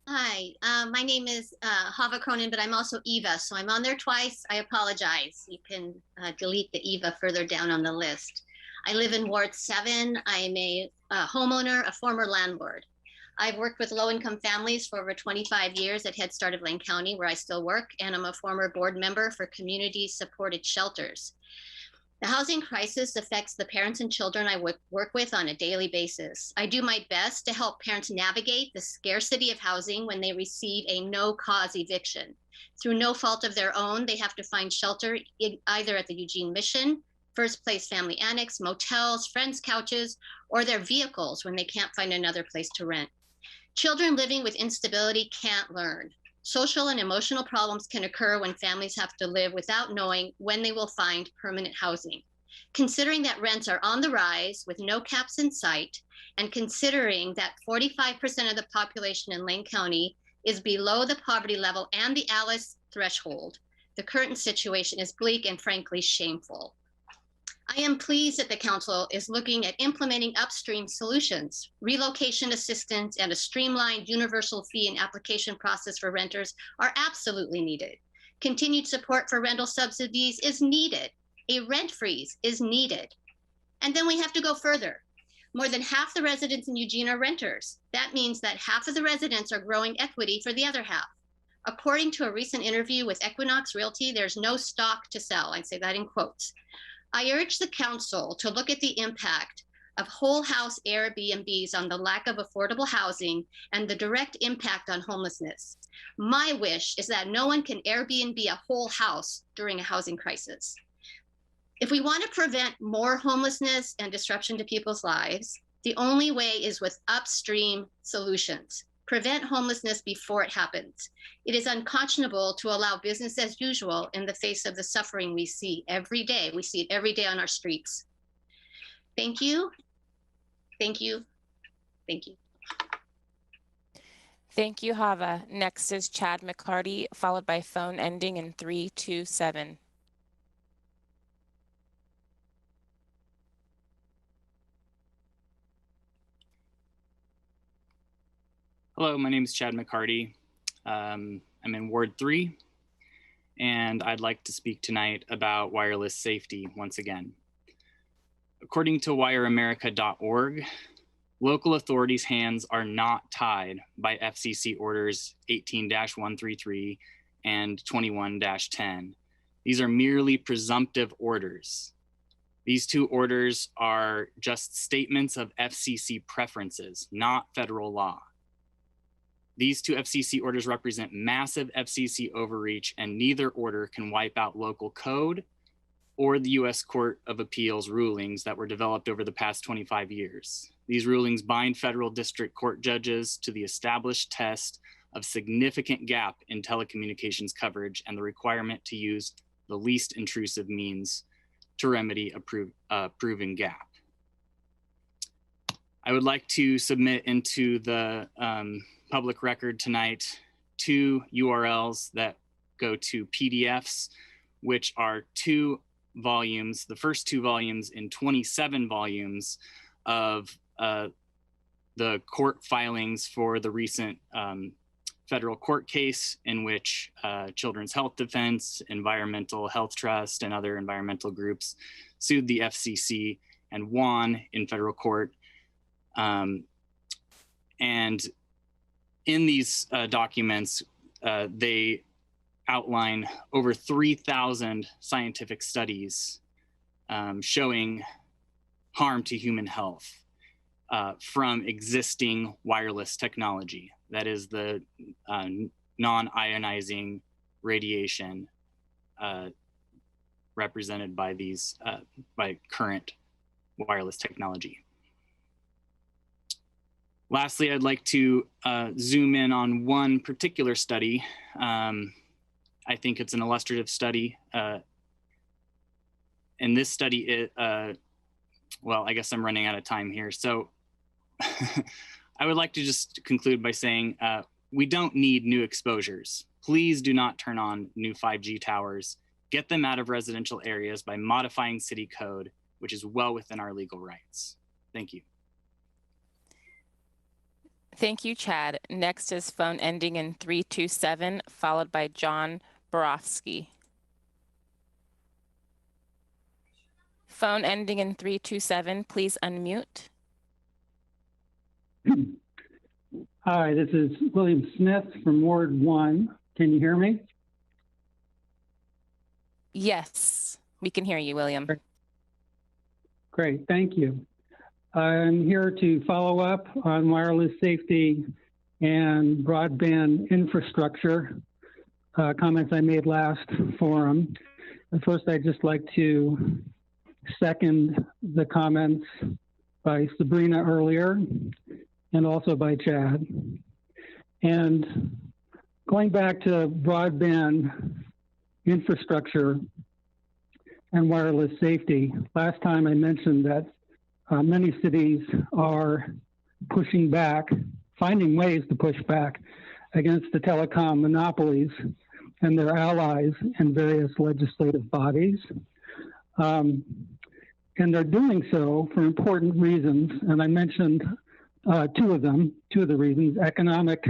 Hi, my name is Hava Cronin, but I'm also Eva, so I'm on there twice. I apologize. You can delete the Eva further down on the list. I live in Ward 7. I'm a homeowner, a former landlord. I've worked with low-income families for over 25 years at Head Start of Lane County, where I still work, and I'm a former board member for community-supported shelters. The housing crisis affects the parents and children I work with on a daily basis. I do my best to help parents navigate the scarcity of housing when they receive a no-cause eviction. Through no fault of their own, they have to find shelter either at the Eugene Mission, First Place Family Annex, motels, friends' couches, or their vehicles when they can't find another place to rent. Children living with instability can't learn. Social and emotional problems can occur when families have to live without knowing when they will find permanent housing. Considering that rents are on the rise with no caps in sight, and considering that 45% of the population in Lane County is below the poverty level and the ALICE threshold, the current situation is bleak and frankly shameful. I am pleased that the council is looking at implementing upstream solutions. Relocation assistance and a streamlined universal fee and application process for renters are absolutely needed. Continued support for rental subsidies is needed. A rent freeze is needed. And then we have to go further. More than half the residents in Eugene are renters. That means that half of the residents are growing equity for the other half. According to a recent interview with Equinox Realty, there's no stock to sell. I say that in quotes. I urge the council to look at the impact of whole house Airbnbs on the lack of affordable housing and the direct impact on homelessness. My wish is that no one can Airbnb a whole house during a housing crisis. If we want to prevent more homelessness and disruption to people's lives, the only way is with upstream solutions. Prevent homelessness before it happens. It is unconscionable to allow business as usual in the face of the suffering we see every day. We see it every day on our streets. Thank you. Thank you. Thank you. Thank you, Hava. Next is Chad Mccarty, followed by phone ending in 327. Hello, my name is Chad Mccarty. I'm in Ward 3, and I'd like to speak tonight about wireless safety once again. According to wireamerica.org, local authorities' hands are not tied by FCC orders 18-133 and 21-10. These are merely presumptive orders. These two orders are just statements of FCC preferences, not federal law. These two FCC orders represent massive FCC overreach, and neither order can wipe out local code or the US Court of Appeals rulings that were developed over the past 25 years. These rulings bind federal district court judges to the established test of significant gap in telecommunications coverage and the requirement to use the least intrusive means to remedy a proven gap. I would like to submit into the public record tonight 2 URLs that go to PDFs, which are 2 volumes, the first 2 volumes in 27 volumes of the court filings for the recent federal court case in which Children's Health Defense, Environmental Health Trust, and other environmental groups sued the FCC and won in federal court. And in these documents, they outline over 3,000 scientific studies showing harm to human health from existing wireless technology. That is the non-ionizing radiation represented by these by current wireless technology. Lastly, I'd like to zoom in on one particular study. I think it's an illustrative study. And this study, well, I guess I'm running out of time here. So I would like to just conclude by saying we don't need new exposures. Please do not turn on new 5G towers. Get them out of residential areas by modifying city code, which is well within our legal rights. Thank you. Thank you, Chad. Next is phone ending in 327, followed by John Borofsky. Phone ending in 327, please unmute. Hi, this is William Smith from Ward 1. Can you hear me? Yes, we can hear you, William. Great, thank you. I'm here to follow up on wireless safety and broadband infrastructure comments I made last forum. First, I'd just like to second the comments by Sabrina earlier and also by Chad. And going back to broadband infrastructure and wireless safety, last time I mentioned that many cities are pushing back, finding ways to push back against the telecom monopolies and their allies in various legislative bodies. And they're doing so for important reasons. And I mentioned two of the reasons: economic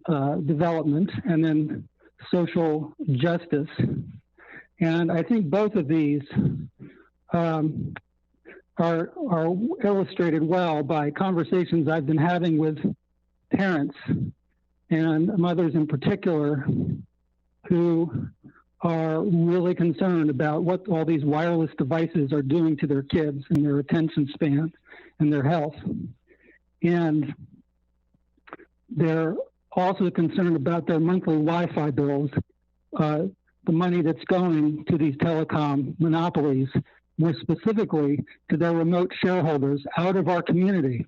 development and then social justice. And I think both of these are illustrated well by conversations I've been having with parents and mothers in particular who are really concerned about what all these wireless devices are doing to their kids and their attention span and their health. And they're also concerned about their monthly Wi-Fi bills, the money that's going to these telecom monopolies, more specifically to their remote shareholders out of our community.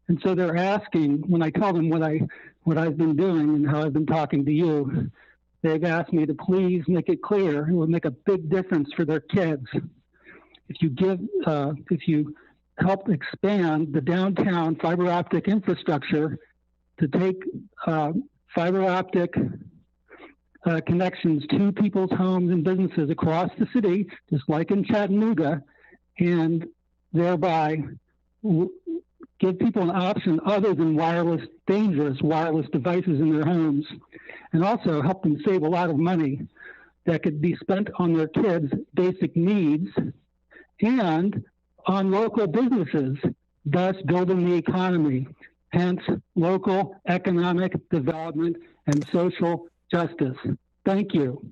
And so they're asking, when I tell them what I've been doing and how I've been talking to you, they've asked me to please make it clear it will make a big difference for their kids. If you help expand the downtown fiber optic infrastructure to take fiber optic connections to people's homes and businesses across the city, just like in Chattanooga, and thereby give people an option other than dangerous wireless devices in their homes, and also help them save a lot of money that could be spent on their kids' basic needs and on local businesses, thus building the economy, hence local economic development and social justice. Thank you.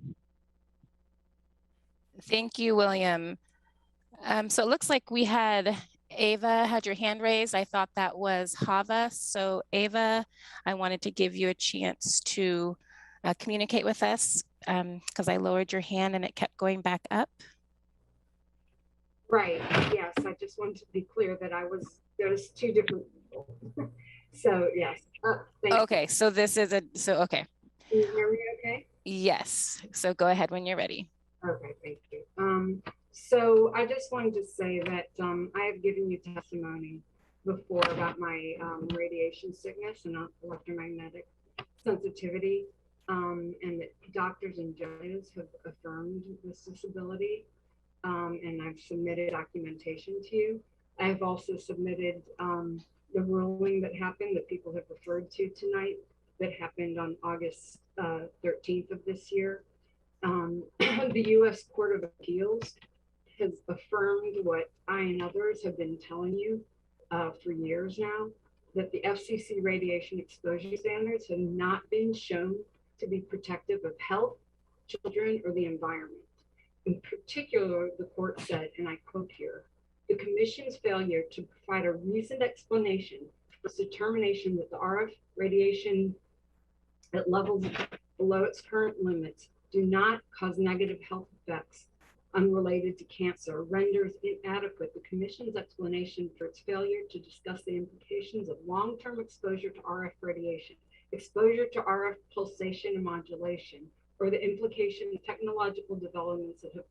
Thank you, William. So it looks like we had Ava had your hand raised. I thought that was Hava. So Ava, I wanted to give you a chance to communicate with us because I lowered your hand and it kept going back up. Right, yes, I just wanted to be clear that there's two different people. So yes. Okay, so this is okay. Can you hear me okay? Yes, so go ahead when you're ready. Okay, thank you. So I just wanted to say that I have given you testimony before about my radiation sickness and electromagnetic sensitivity, and that doctors and judges have affirmed this disability, and I've submitted documentation to you. I have also submitted the ruling that happened that people have referred to tonight that happened on August 13th of this year. The U.S. Court of Appeals has affirmed what I and others have been telling you for years now, that the FCC radiation exposure standards have not been shown to be protective of health, children, or the environment. In particular, the court said, and I quote here, the commission's failure to provide a reasoned explanation for its determination that the RF radiation at levels below its current limits do not cause negative health effects unrelated to cancer renders inadequate the commission's explanation for its failure to discuss the implications of long-term exposure to RF radiation, exposure to RF pulsation and modulation, or the implication of technological developments that have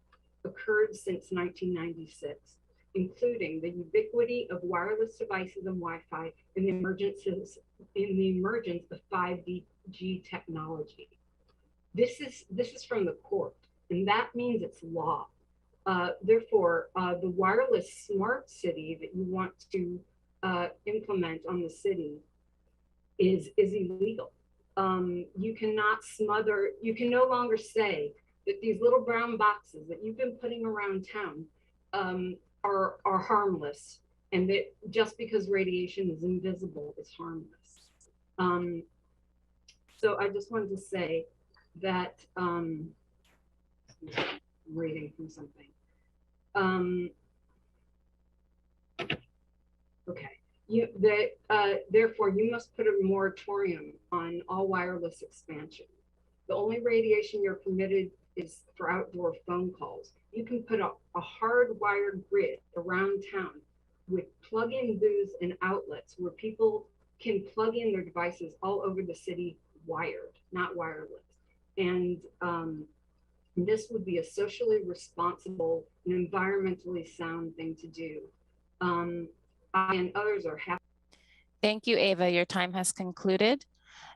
occurred since 1996, including the ubiquity of wireless devices and Wi-Fi and the emergence of 5G technology. This is from the court, and that means it's law. Therefore, the wireless smart city that you want to implement on the city is illegal. You cannot smother, you can no longer say that these little brown boxes that you've been putting around town are harmless, and that just because radiation is invisible is harmless. So I just wanted to say that, reading from something. Okay, therefore you must put a moratorium on all wireless expansion. The only radiation you're permitted is for outdoor phone calls. You can put a hardwired grid around town with plug-in booths and outlets where people can plug in their devices all over the city wired, not wireless. And this would be a socially responsible and environmentally sound thing to do. I and others are happy. Thank you, Ava. Your time has concluded.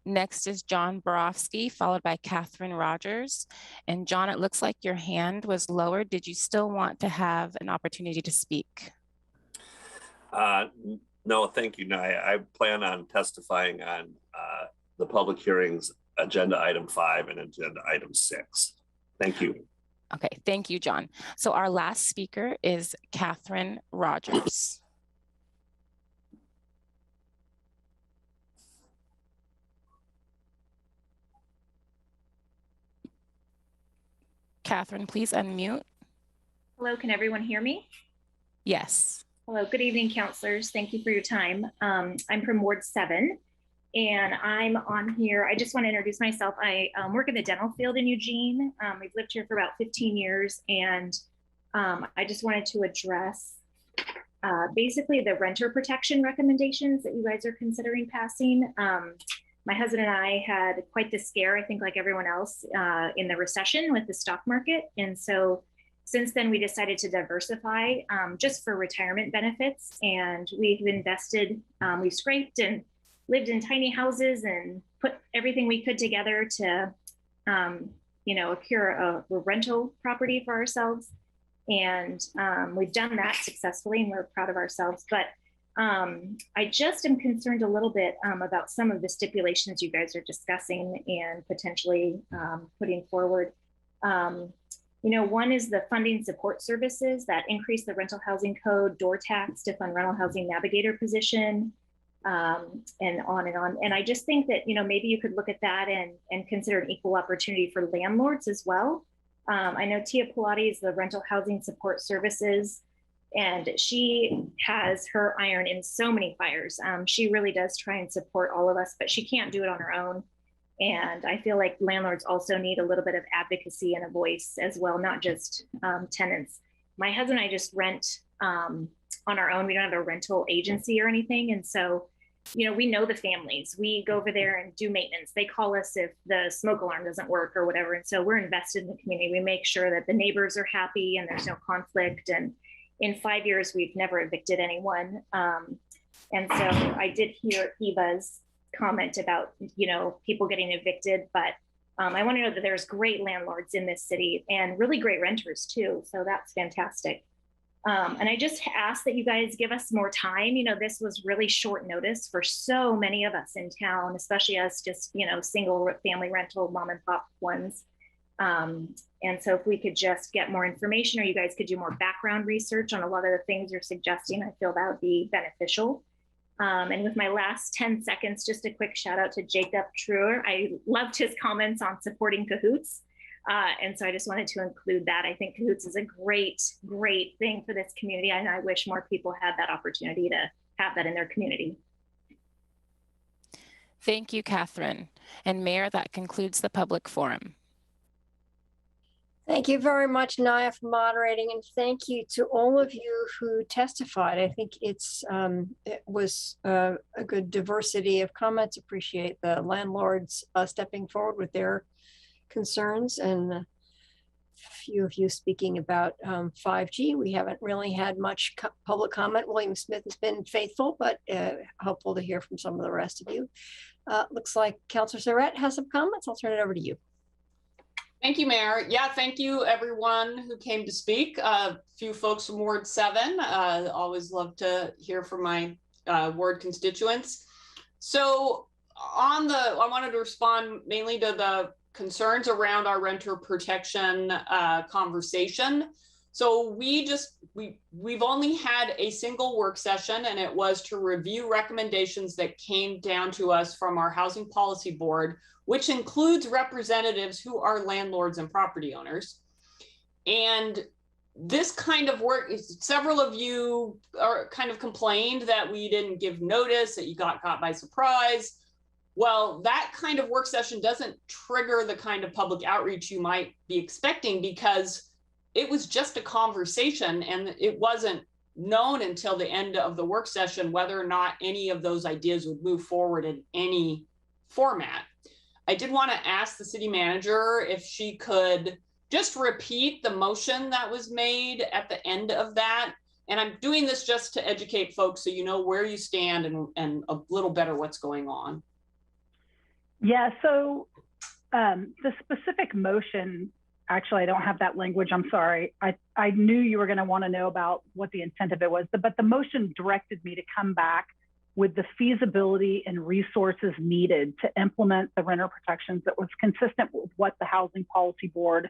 Next is John Borofsky, followed by Catherine Rogers. And John, it looks like your hand was lowered. Did you still want to have an opportunity to speak? No, thank you. No, I plan on testifying on the public hearings, agenda item 5 and agenda item 6. Thank you. Okay, thank you, John. So our last speaker is Catherine Rogers. Catherine, please unmute. Hello, can everyone hear me? Yes. Hello, good evening, counselors. Thank you for your time. I'm from Ward 7, and I'm on here. I just want to introduce myself. I work in the dental field in Eugene. We've lived here for about 15 years, and I just wanted to address basically the renter protection recommendations that you guys are considering passing. My husband and I had quite the scare, I think like everyone else, in the recession with the stock market. And so Since then, we decided to diversify just for retirement benefits. And we've invested, we've scraped and lived in tiny houses and put everything we could together to, acquire a rental property for ourselves. And we've done that successfully, and we're proud of ourselves. But I just am concerned a little bit about some of the stipulations you guys are discussing and potentially putting forward. One is the funding support services that increase the rental housing code, door tax to fund rental housing navigator position, and on and on. And I just think that, maybe you could look at that and consider an equal opportunity for landlords as well. I know Tia Pilates, the rental housing support services, and she has her iron in so many fires. She really does try and support all of us, but she can't do it on her own. And I feel like landlords also need a little bit of advocacy and a voice as well, not just tenants. My husband and I just rent on our own. We don't have a rental agency or anything. And so, we know the families. We go over there and do maintenance. They call us if the smoke alarm doesn't work or whatever. And so we're invested in the community. We make sure that the neighbors are happy and there's no conflict. And in 5 years, we've never evicted anyone. And so I did hear Eva's comment about, people getting evicted, but I want to know that there's great landlords in this city and really great renters too. So that's fantastic. And I just ask that you guys give us more time. This was really short notice for so many of us in town, especially us just, single family rental mom and pop ones. And so if we could just get more information, or you guys could do more background research on a lot of the things you're suggesting, I feel that would be beneficial. And with my last 10 seconds, just a quick shout out to Jacob Truer. I loved his comments on supporting Cahoots. And so I just wanted to include that. I think Cahoots is a great, great thing for this community. And I wish more people had that opportunity to have that in their community. Thank you, Catherine. And Mayor, that concludes the public forum. Thank you very much, Naya, for moderating, and thank you to all of you who testified. I think it was a good diversity of comments. Appreciate the landlords stepping forward with their concerns, and a few of you speaking about 5G. We haven't really had much public comment. William Smith has been faithful, but hopeful to hear from some of the rest of you. Looks like Councilor Surratt has some comments. I'll turn it over to you. Thank you, Mayor. Yeah, thank you everyone who came to speak. A few folks from Ward 7. Always love to hear from my ward constituents. So I wanted to respond mainly to the concerns around our renter protection conversation. So we've only had a single work session, and it was to review recommendations that came down to us from our Housing Policy Board, which includes representatives who are landlords and property owners. And this kind of work, several of you are kind of complained that we didn't give notice, that you got caught by surprise. Well, that kind of work session doesn't trigger the kind of public outreach you might be expecting, because it was just a conversation and it wasn't known until the end of the work session whether or not any of those ideas would move forward in any format. I did want to ask the city manager if she could just repeat the motion that was made at the end of that. And I'm doing this just to educate folks so you know where you stand and a little better what's going on. Yeah, so the specific motion, actually, I don't have that language. I'm sorry. I knew you were going to want to know about what the intent of it was, but the motion directed me to come back with the feasibility and resources needed to implement the renter protections that was consistent with what the Housing Policy Board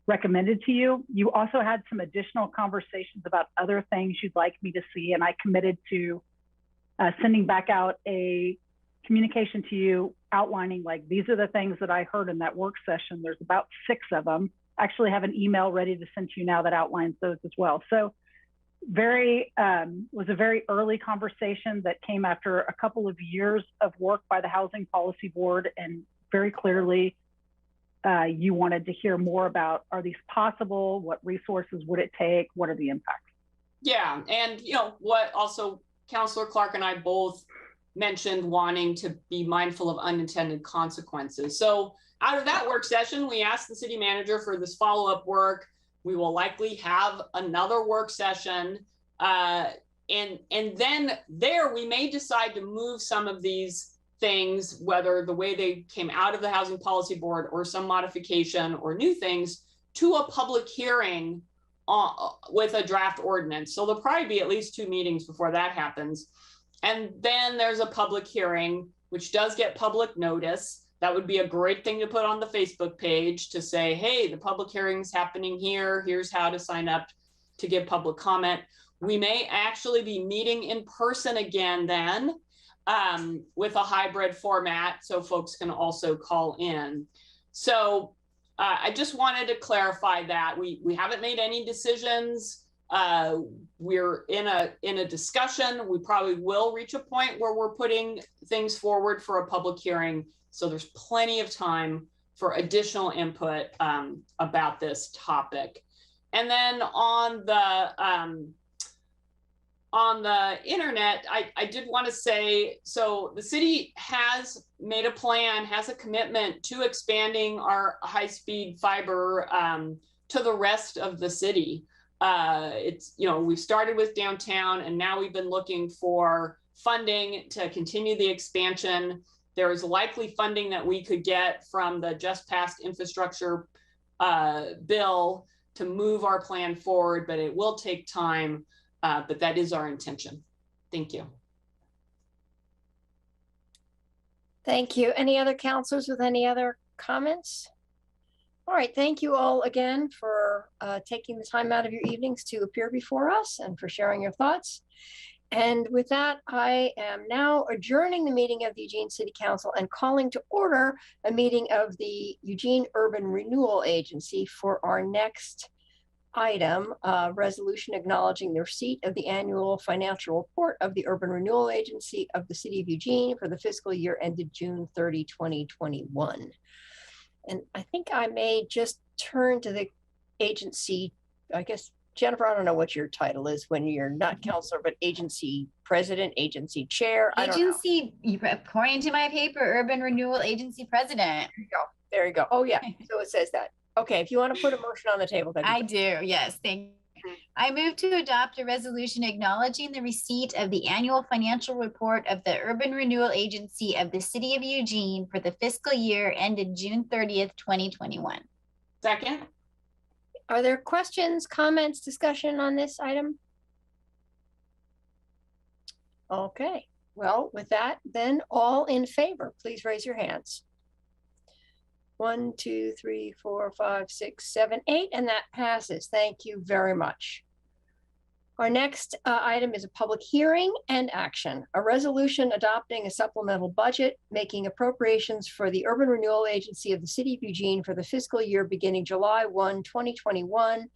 recommended to you. You also had some additional conversations about other things you'd like me to see, and I committed to sending back out a communication to you outlining, like, these are the things that I heard in that work session. There's about 6 of them. I actually have an email ready to send to you now that outlines those as well. So was a very early conversation that came after a couple of years of work by the Housing Policy Board, and very clearly you wanted to hear more about, are these possible? What resources would it take? What are the impacts? Yeah, and what also Councilor Clark and I both mentioned wanting to be mindful of unintended consequences. So out of that work session, we asked the city manager for this follow-up work We will likely have another work session. And then there we may decide to move some of these things, whether the way they came out of the Housing Policy Board or some modification or new things, to a public hearing with a draft ordinance. So there'll probably be at least 2 meetings before that happens. And then there's a public hearing, which does get public notice. That would be a great thing to put on the Facebook page to say, hey, the public hearing's happening here. Here's how to sign up to give public comment. We may actually be meeting in person again then with a hybrid format, so folks can also call in. So I just wanted to clarify that we haven't made any decisions. We're in a discussion. We probably will reach a point where we're putting things forward for a public hearing. So there's plenty of time for additional input about this topic. And then on the internet, I did want to say, so the city has made a plan, has a commitment to expanding our high-speed fiber to the rest of the city. It's, you know, we've started with downtown and now we've been looking for funding to continue the expansion. There is likely funding that we could get from the just passed infrastructure bill to move our plan forward, but it will take time. But that is our intention. Thank you. Thank you. Any other counselors with any other comments? All right, thank you all again for taking the time out of your evenings to appear before us and for sharing your thoughts. And with that, I am now adjourning the meeting of the Eugene City Council and calling to order a meeting of the Eugene Urban Renewal Agency for our next item, resolution acknowledging the receipt of the annual financial report of the Urban Renewal Agency of the City of Eugene for the fiscal year ended June 30, 2021. And I think I may just turn to the agency, I guess, Jennifer, I don't know what your title is when you're not counselor, but agency president, agency chair. Agency, according to my paper, Urban Renewal Agency president. There you go. There you go. Oh yeah, so it says that. Okay, if you want to put a motion on the table. I do, yes, thank you. I move to adopt a resolution acknowledging the receipt of the annual financial report of the Urban Renewal Agency of the City of Eugene for the fiscal year ended June 30th, 2021. Second. Are there questions, comments, discussion on this item? Okay, well, with that, then all in favor, please raise your hands. 1, 2, 3, 4, 5, 6, 7, 8, and that passes. Thank you very much. Our next item is a public hearing and action. A resolution adopting a supplemental budget, making appropriations for the Urban Renewal Agency of the City of Eugene for the fiscal year beginning July 1, 2021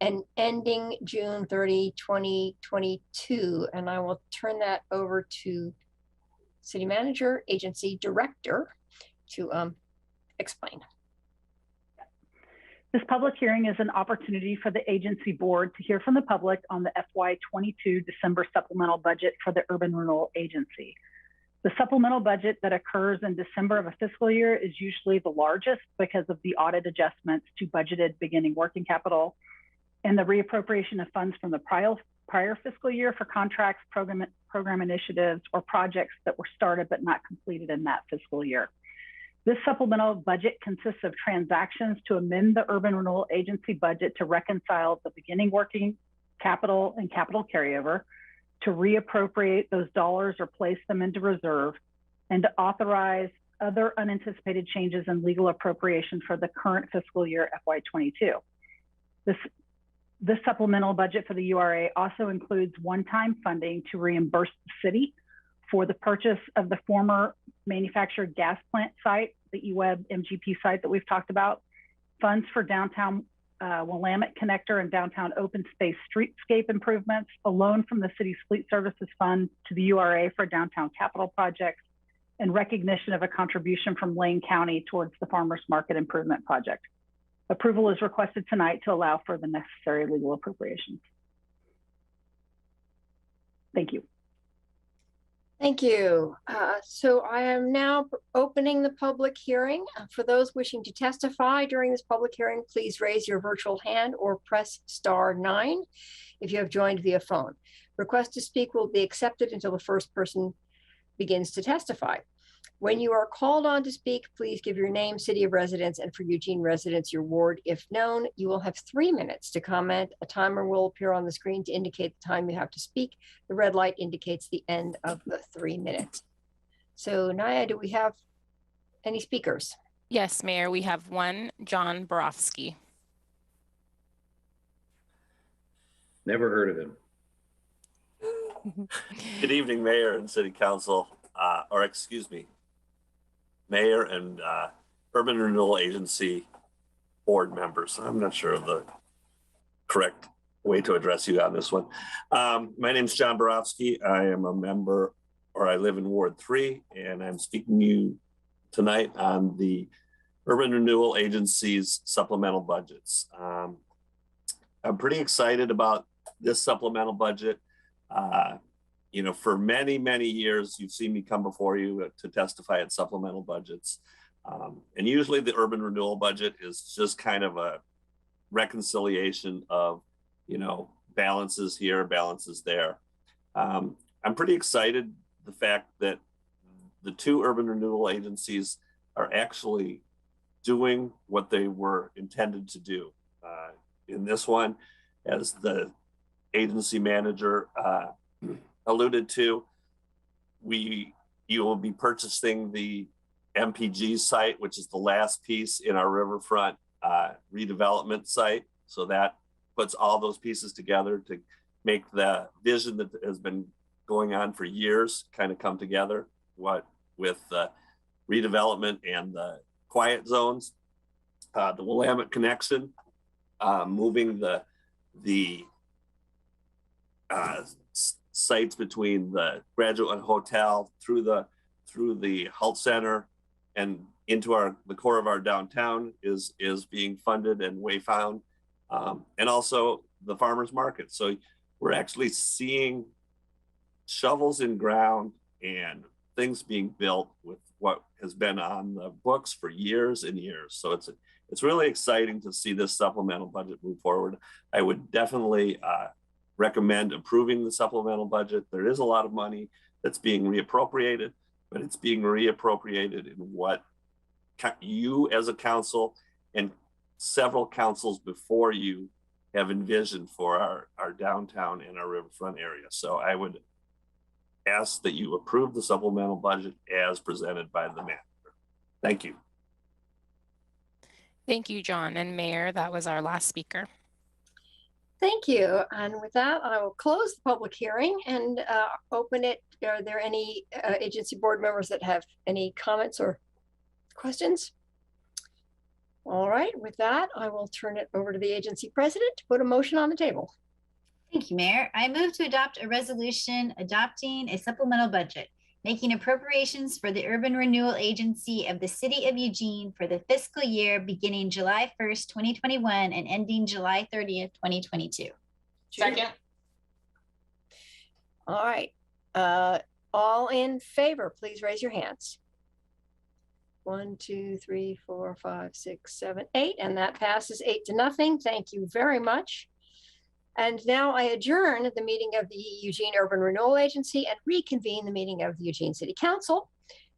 and ending June 30, 2022. And I will turn that over to City Manager, Agency Director to explain. This public hearing is an opportunity for the agency board to hear from the public on the FY22 December supplemental budget for the Urban Renewal Agency. The supplemental budget that occurs in December of a fiscal year is usually the largest because of the audit adjustments to budgeted beginning working capital and the reappropriation of funds from the prior fiscal year for contracts, program initiatives, or projects that were started but not completed in that fiscal year. This supplemental budget consists of transactions to amend the Urban Renewal Agency budget to reconcile the beginning working capital and capital carryover, to reappropriate those dollars or place them into reserve, and to authorize other unanticipated changes in legal appropriation for the current fiscal year FY22. This supplemental budget for the URA also includes one-time funding to reimburse the city for the purchase of the former manufactured gas plant site, the eWeb MGP site that we've talked about, funds for downtown Willamette Connector and downtown open space streetscape improvements, a loan from the city's fleet services fund to the URA for downtown capital projects, and recognition of a contribution from Lane County towards the Farmers Market Improvement Project. Approval is requested tonight to allow for the necessary legal appropriations. Thank you. Thank you. So I am now opening the public hearing. For those wishing to testify during this public hearing, please raise your virtual hand or press *9 if you have joined via phone. Request to speak will be accepted until the first person begins to testify. When you are called on to speak, please give your name, city of residence, and for Eugene residents, your ward if known. You will have 3 minutes to comment. A timer will appear on the screen to indicate the time you have to speak. The red light indicates the end of the 3 minutes. So Naya, do we have any speakers? Yes, Mayor, we have one, John Borofsky. Never heard of him. Good evening, Mayor and City Council, or excuse me, Mayor and Urban Renewal Agency board members. I'm not sure of the correct way to address you on this one. My name is John Borofsky. I am a member, or I live in Ward 3, and I'm speaking to you tonight on the Urban Renewal Agency's supplemental budgets. I'm pretty excited about this supplemental budget. You know, for many, many years, you've seen me come before you to testify at supplemental budgets. And usually the urban renewal budget is just kind of a reconciliation of, you know, balances here, balances there. I'm pretty excited the fact that the 2 urban renewal agencies are actually doing what they were intended to do. In this one, as the agency manager alluded to, you will be purchasing the MPG site, which is the last piece in our riverfront redevelopment site. So that puts all those pieces together to make the vision that has been going on for years kind of come together. What with the redevelopment and the quiet zones, the Willamette connection, moving the sites between the Graduate Hotel through the health center and into the core of our downtown is being funded and Wayfound, and also the farmers market. So we're actually seeing shovels in ground and things being built with what has been on the books for years and years. So it's really exciting to see this supplemental budget move forward. I would definitely recommend approving the supplemental budget. There is a lot of money that's being reappropriated, but it's being reappropriated in what you as a council and several councils before you have envisioned for our downtown and our riverfront area. So I would ask that you approve the supplemental budget as presented by the manager. Thank you. Thank you, John. And Mayor, that was our last speaker. Thank you. And with that, I will close the public hearing and open it. Are there any agency board members that have any comments or questions? All right, with that, I will turn it over to the agency president to put a motion on the table. Thank you, Mayor. I move to adopt a resolution adopting a supplemental budget, making appropriations for the Urban Renewal Agency of the City of Eugene for the fiscal year beginning July 1st, 2021 and ending July 30th, 2022. Second. All right. All in favor, please raise your hands. 1, 2, 3, 4, 5, 6, 7, 8, and that passes 8-0. Thank you very much. And now I adjourn the meeting of the Eugene Urban Renewal Agency and reconvene the meeting of the Eugene City Council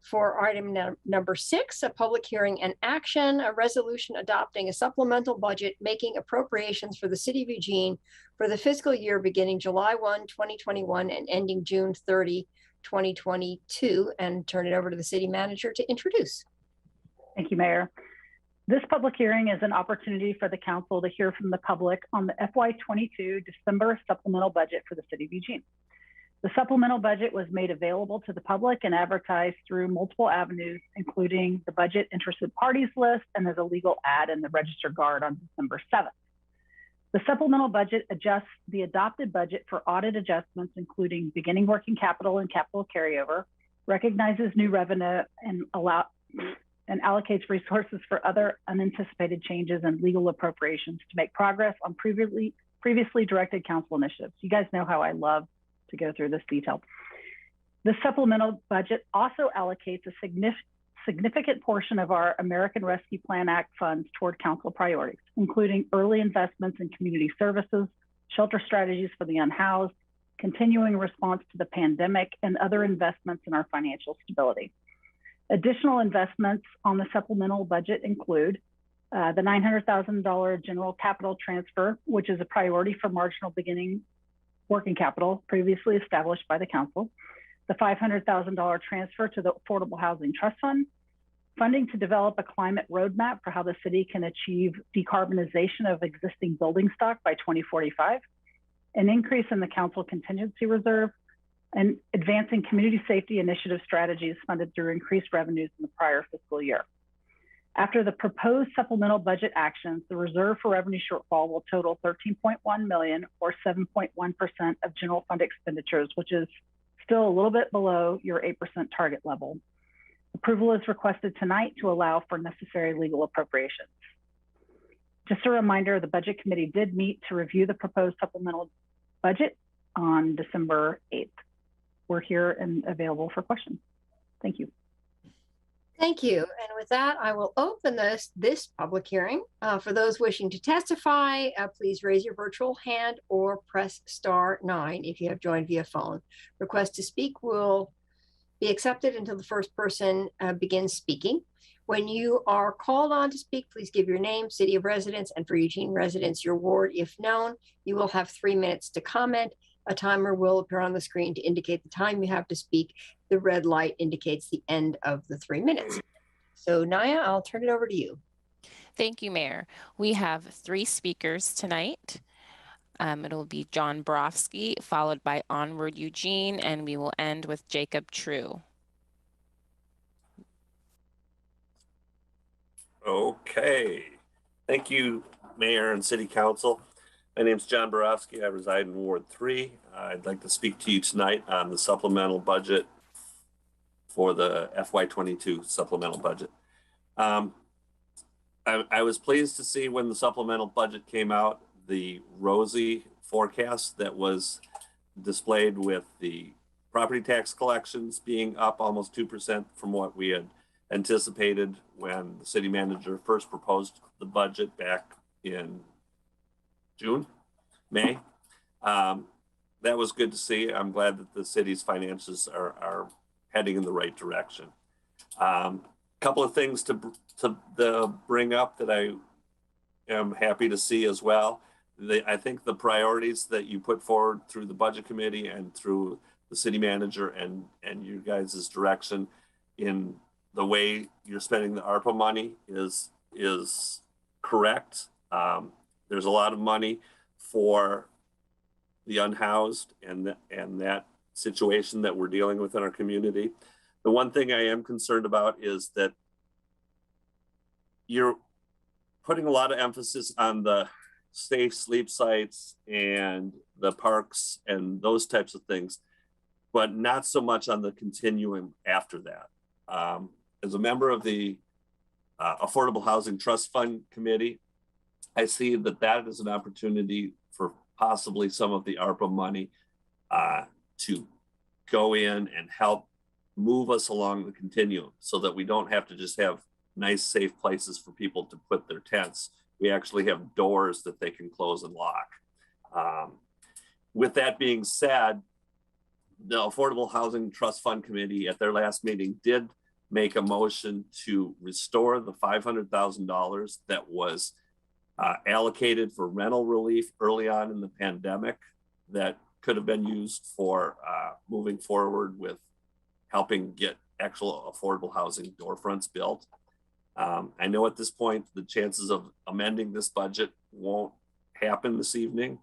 for item number 6, a public hearing and action, a resolution adopting a supplemental budget making appropriations for the City of Eugene for the fiscal year beginning July 1, 2021 and ending June 30, 2022, and turn it over to the city manager to introduce. Thank you, Mayor. This public hearing is an opportunity for the council to hear from the public on the FY22 December supplemental budget for the City of Eugene. The supplemental budget was made available to the public and advertised through multiple avenues, including the budget interested parties list and there's a legal ad in the Register Guard on December 7th. The supplemental budget adjusts the adopted budget for audit adjustments, including beginning working capital and capital carryover, recognizes new revenue and allocates resources for other unanticipated changes and legal appropriations to make progress on previously directed council initiatives. You guys know how I love to go through this detail. The supplemental budget also allocates a significant portion of our American Rescue Plan Act funds toward council priorities, including early investments in community services, shelter strategies for the unhoused, continuing response to the pandemic, and other investments in our financial stability. Additional investments on the supplemental budget include the $900,000 general capital transfer, which is a priority for marginal beginning working capital previously established by the council, the $500,000 transfer to the Affordable Housing Trust Fund, funding to develop a climate roadmap for how the city can achieve decarbonization of existing building stock by 2045, an increase in the council contingency reserve, and advancing community safety initiative strategies funded through increased revenues in the prior fiscal year. After the proposed supplemental budget actions, the reserve for revenue shortfall will total $13.1 million or 7.1% of general fund expenditures, which is still a little bit below your 8% target level. Approval is requested tonight to allow for necessary legal appropriations. Just a reminder, the Budget Committee did meet to review the proposed supplemental budget on December 8th. We're here and available for questions. Thank you. Thank you. And with that, I will open this public hearing. For those wishing to testify, please raise your virtual hand or press *9 if you have joined via phone. Request to speak will be accepted until the first person begins speaking. When you are called on to speak, please give your name, city of residence, and for Eugene residents, your ward if known. You will have 3 minutes to comment. A timer will appear on the screen to indicate the time you have to speak. The red light indicates the end of the 3 minutes. So Naya, I'll turn it over to you. Thank you, Mayor. We have 3 speakers tonight. It'll be John Borofsky, followed by Onward Eugene, and we will end with Jacob True. Okay. Thank you, Mayor and City Council. My name is John Borofsky. I reside in Ward 3. I'd like to speak to you tonight on the supplemental budget for the FY22 supplemental budget. I was pleased to see when the supplemental budget came out, the rosy forecast that was displayed with the property tax collections being up almost 2% from what we had anticipated when the city manager first proposed the budget back in May. That was good to see. I'm glad that the city's finances are heading in the right direction. Couple of things to bring up that I am happy to see as well. I think the priorities that you put forward through the budget committee and through the city manager and you guys' direction in the way you're spending the ARPA money is correct. There's a lot of money for the unhoused and that situation that we're dealing with in our community. The one thing I am concerned about is that you're putting a lot of emphasis on the safe sleep sites and the parks and those types of things, but not so much on the continuum after that. As a member of the Affordable Housing Trust Fund Committee, I see that is an opportunity for possibly some of the ARPA money to go in and help move us along the continuum so that we don't have to just have nice, safe places for people to put their tents. We actually have doors that they can close and lock. With that being said, the Affordable Housing Trust Fund Committee at their last meeting did make a motion to restore the $500,000 that was allocated for rental relief early on in the pandemic that could have been used for moving forward with helping get actual affordable housing storefronts built. I know at this point, the chances of amending this budget won't happen this evening,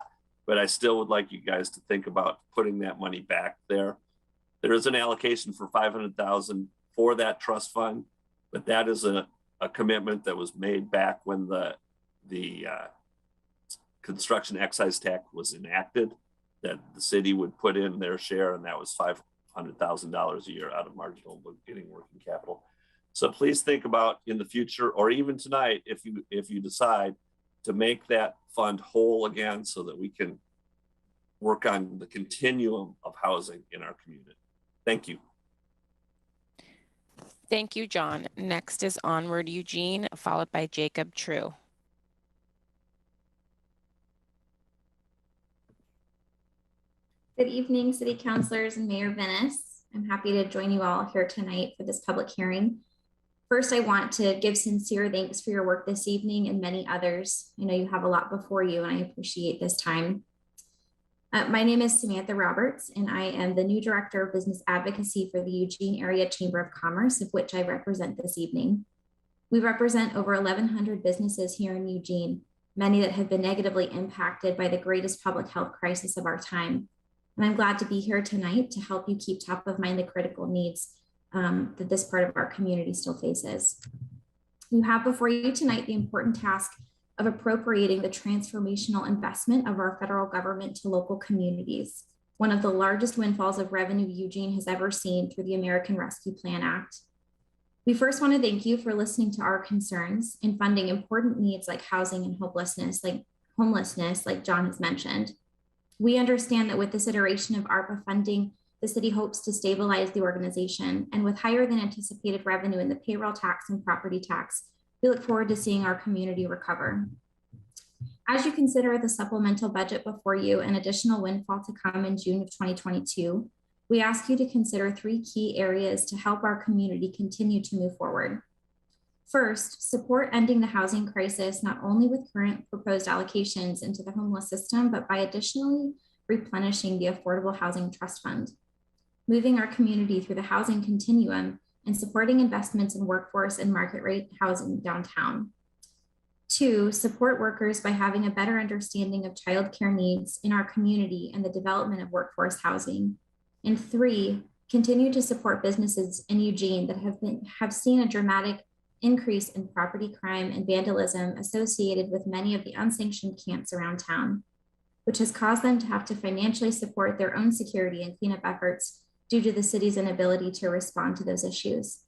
but I still would like you guys to think about putting that money back there. There is an allocation for $500,000 for that trust fund, but that is a commitment that was made back when the construction excise tax was enacted, that the city would put in their share, and that was $500,000 a year out of marginal beginning working capital. So please think about in the future, or even tonight, if you decide to make that fund whole again so that we can work on the continuum of housing in our community. Thank you. Thank you, John. Next is Onward Eugene, followed by Jacob True. Good evening, City Councilors and Mayor Venice. I'm happy to join you all here tonight for this public hearing. First, I want to give sincere thanks for your work this evening and many others. I know you have a lot before you, and I appreciate this time. My name is Samantha Roberts, and I am the new Director of Business Advocacy for the Eugene Area Chamber of Commerce, of which I represent this evening. We represent over 1,100 businesses here in Eugene, many that have been negatively impacted by the greatest public health crisis of our time. And I'm glad to be here tonight to help you keep top of mind the critical needs that this part of our community still faces. You have before you tonight the important task of appropriating the transformational investment of our federal government to local communities, one of the largest windfalls of revenue Eugene has ever seen through the American Rescue Plan Act. We first want to thank you for listening to our concerns in funding important needs like housing and homelessness, like John has mentioned. We understand that with this iteration of ARPA funding, the city hopes to stabilize the organization, and with higher than anticipated revenue in the payroll tax and property tax, we look forward to seeing our community recover. As you consider the supplemental budget before you, an additional windfall to come in June of 2022, we ask you to consider 3 key areas to help our community continue to move forward. First, support ending the housing crisis, not only with current proposed allocations into the homeless system, but by additionally replenishing the Affordable Housing Trust Fund, moving our community through the housing continuum and supporting investments in workforce and market rate housing downtown. 2, support workers by having a better understanding of childcare needs in our community and the development of workforce housing. And 3, continue to support businesses in Eugene that have seen a dramatic increase in property crime and vandalism associated with many of the unsanctioned camps around town, which has caused them to have to financially support their own security and cleanup efforts due to the city's inability to respond to those issues.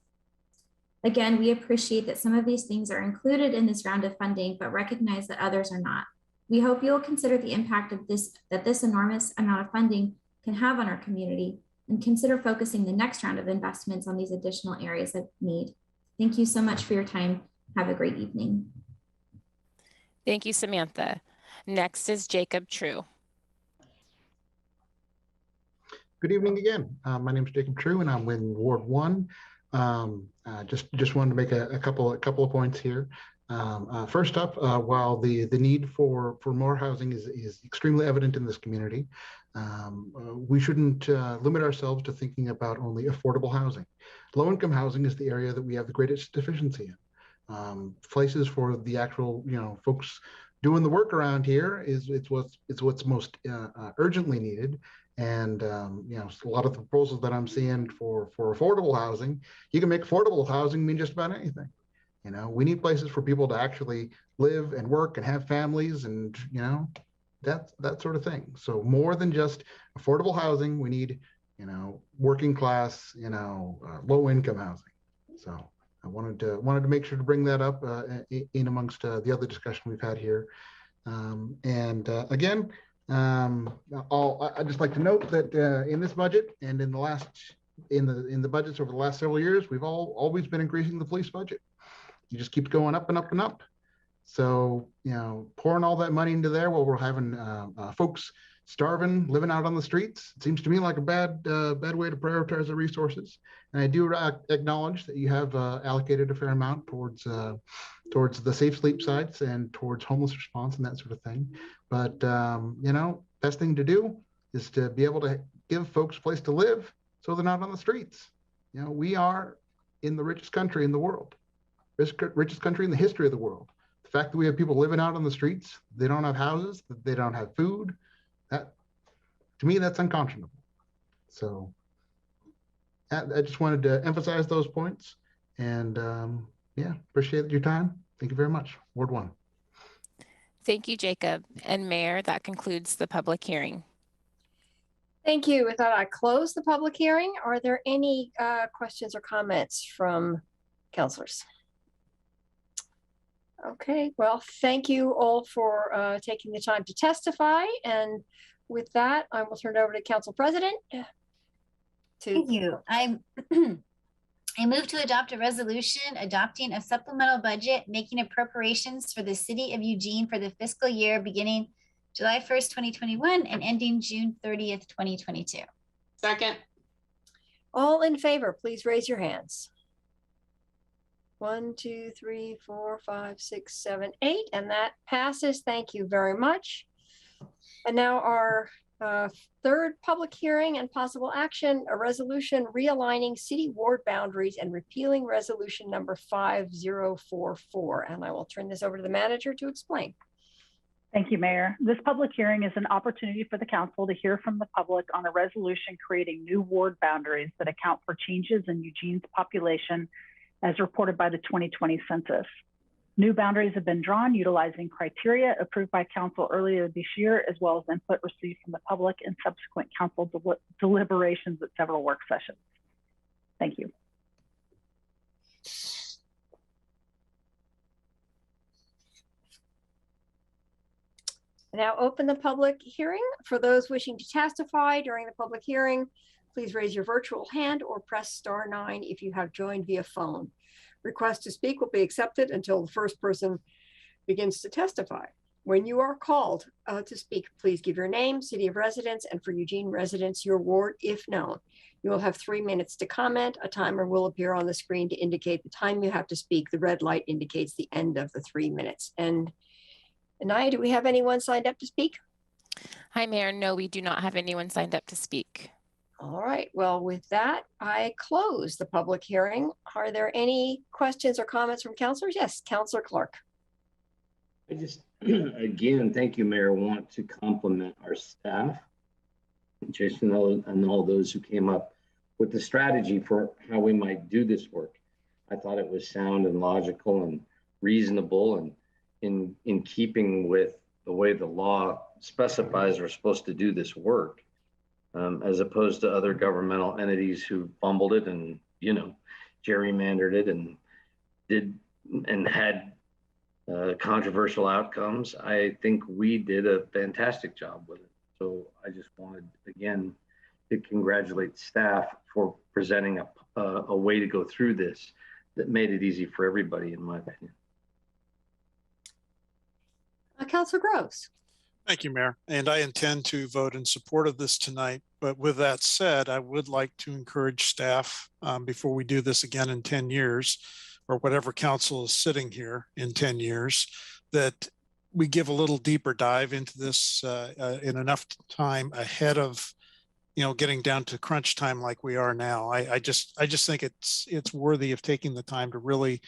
Again, we appreciate that some of these things are included in this round of funding, but recognize that others are not. We hope you will consider the impact of this enormous amount of funding can have on our community and consider focusing the next round of investments on these additional areas of need. Thank you so much for your time. Have a great evening. Thank you, Samantha. Next is Jacob True. Good evening again. My name is Jacob True, and I'm in Ward 1. Just wanted to make a couple of points here. First up, while the need for more housing is extremely evident in this community, we shouldn't limit ourselves to thinking about only affordable housing. Low-income housing is the area that we have the greatest deficiency in. Places for the actual, folks doing the work around here it's what's most urgently needed. And a lot of the proposals that I'm seeing for affordable housing, you can make affordable housing mean just about anything. We need places for people to actually live and work and have families, and that sort of thing. So more than just affordable housing, we need working class, low income housing. So I wanted to make sure to bring that up in amongst the other discussion we've had here. Again, I'd just like to note that in this budget and in the budgets over the last several years, we've always been increasing the police budget. It just keeps going up and up and up. So pouring all that money into there while we're having folks starving, living out on the streets, it seems to me like a bad way to prioritize the resources. And I do acknowledge that you have allocated a fair amount towards the safe sleep sites and towards homeless response and that sort of thing. But best thing to do is to be able to give folks a place to live so they're not on the streets. We are in the richest country in the world, richest country in the history of the world. The fact that we have people living out on the streets, they don't have houses, they don't have food, that, to me, that's unconscionable. So I just wanted to emphasize those points, and appreciate your time. Thank you very much. Ward 1. Thank you, Jacob. And Mayor, that concludes the public hearing. Thank you. With that, I close the public hearing. Are there any questions or comments from councilors? Okay, well, thank you all for taking the time to testify. And with that, I will turn it over to Council President. Thank you. I move to adopt a resolution adopting a supplemental budget, making appropriations for the city of Eugene for the fiscal year beginning July 1st, 2021 and ending June 30th, 2022. Second. All in favor, please raise your hands. 1, 2, 3, 4, 5, 6, 7, 8, and that passes. Thank you very much. And now our third public hearing and possible action, a resolution realigning city ward boundaries and repealing resolution number 5044. And I will turn this over to the manager to explain. Thank you, Mayor. This public hearing is an opportunity for the council to hear from the public on a resolution creating new ward boundaries that account for changes in Eugene's population as reported by the 2020 census. New boundaries have been drawn utilizing criteria approved by council earlier this year, as well as input received from the public and subsequent council deliberations at several work sessions. Thank you. Now open the public hearing. For those wishing to testify during the public hearing, please raise your virtual hand or press *9 if you have joined via phone. Request to speak will be accepted until the first person begins to testify. When you are called to speak, please give your name, city of residence, and for Eugene residents, your ward, if known. You will have 3 minutes to comment. A timer will appear on the screen to indicate the time you have to speak. The red light indicates the end of the 3 minutes. And Anaya, do we have anyone signed up to speak? Hi, Mayor. No, we do not have anyone signed up to speak. All right, well, with that, I close the public hearing. Are there any questions or comments from councilors? Yes, Councilor Clark. I just, again, thank you, Mayor. I want to compliment our staff, Jason and all those who came up with the strategy for how we might do this work. I thought it was sound and logical and reasonable and in keeping with the way the law specifies we're supposed to do this work. As opposed to other governmental entities who fumbled it and, you know, gerrymandered it and had controversial outcomes. I think we did a fantastic job with it. So I just wanted, again, to congratulate staff for presenting a way to go through this that made it easy for everybody, in my opinion. Councilor Groves. Thank you, Mayor. And I intend to vote in support of this tonight. But with that said, I would like to encourage staff before we do this again in 10 years, or whatever council is sitting here in 10 years, that we give a little deeper dive into this in enough time ahead of, you know, getting down to crunch time like we are now. I just think it's worthy of taking the time to really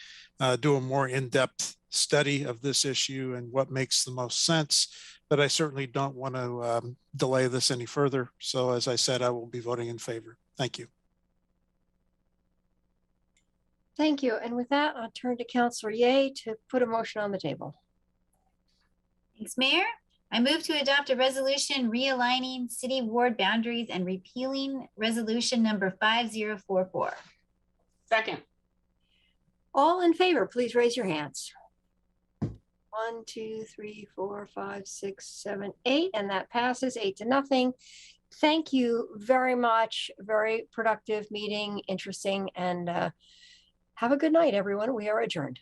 do a more in-depth study of this issue and what makes the most sense. But I certainly don't want to delay this any further. So as I said, I will be voting in favor. Thank you. Thank you. And with that, I'll turn to Councilor Ye to put a motion on the table. Thanks, Mayor. I move to adopt a resolution realigning city ward boundaries and repealing resolution number 5044. Second. All in favor, please raise your hands. 1, 2, 3, 4, 5, 6, 7, 8, and that passes 8-0. Thank you very much. Very productive meeting, interesting, and have a good night, everyone. We are adjourned.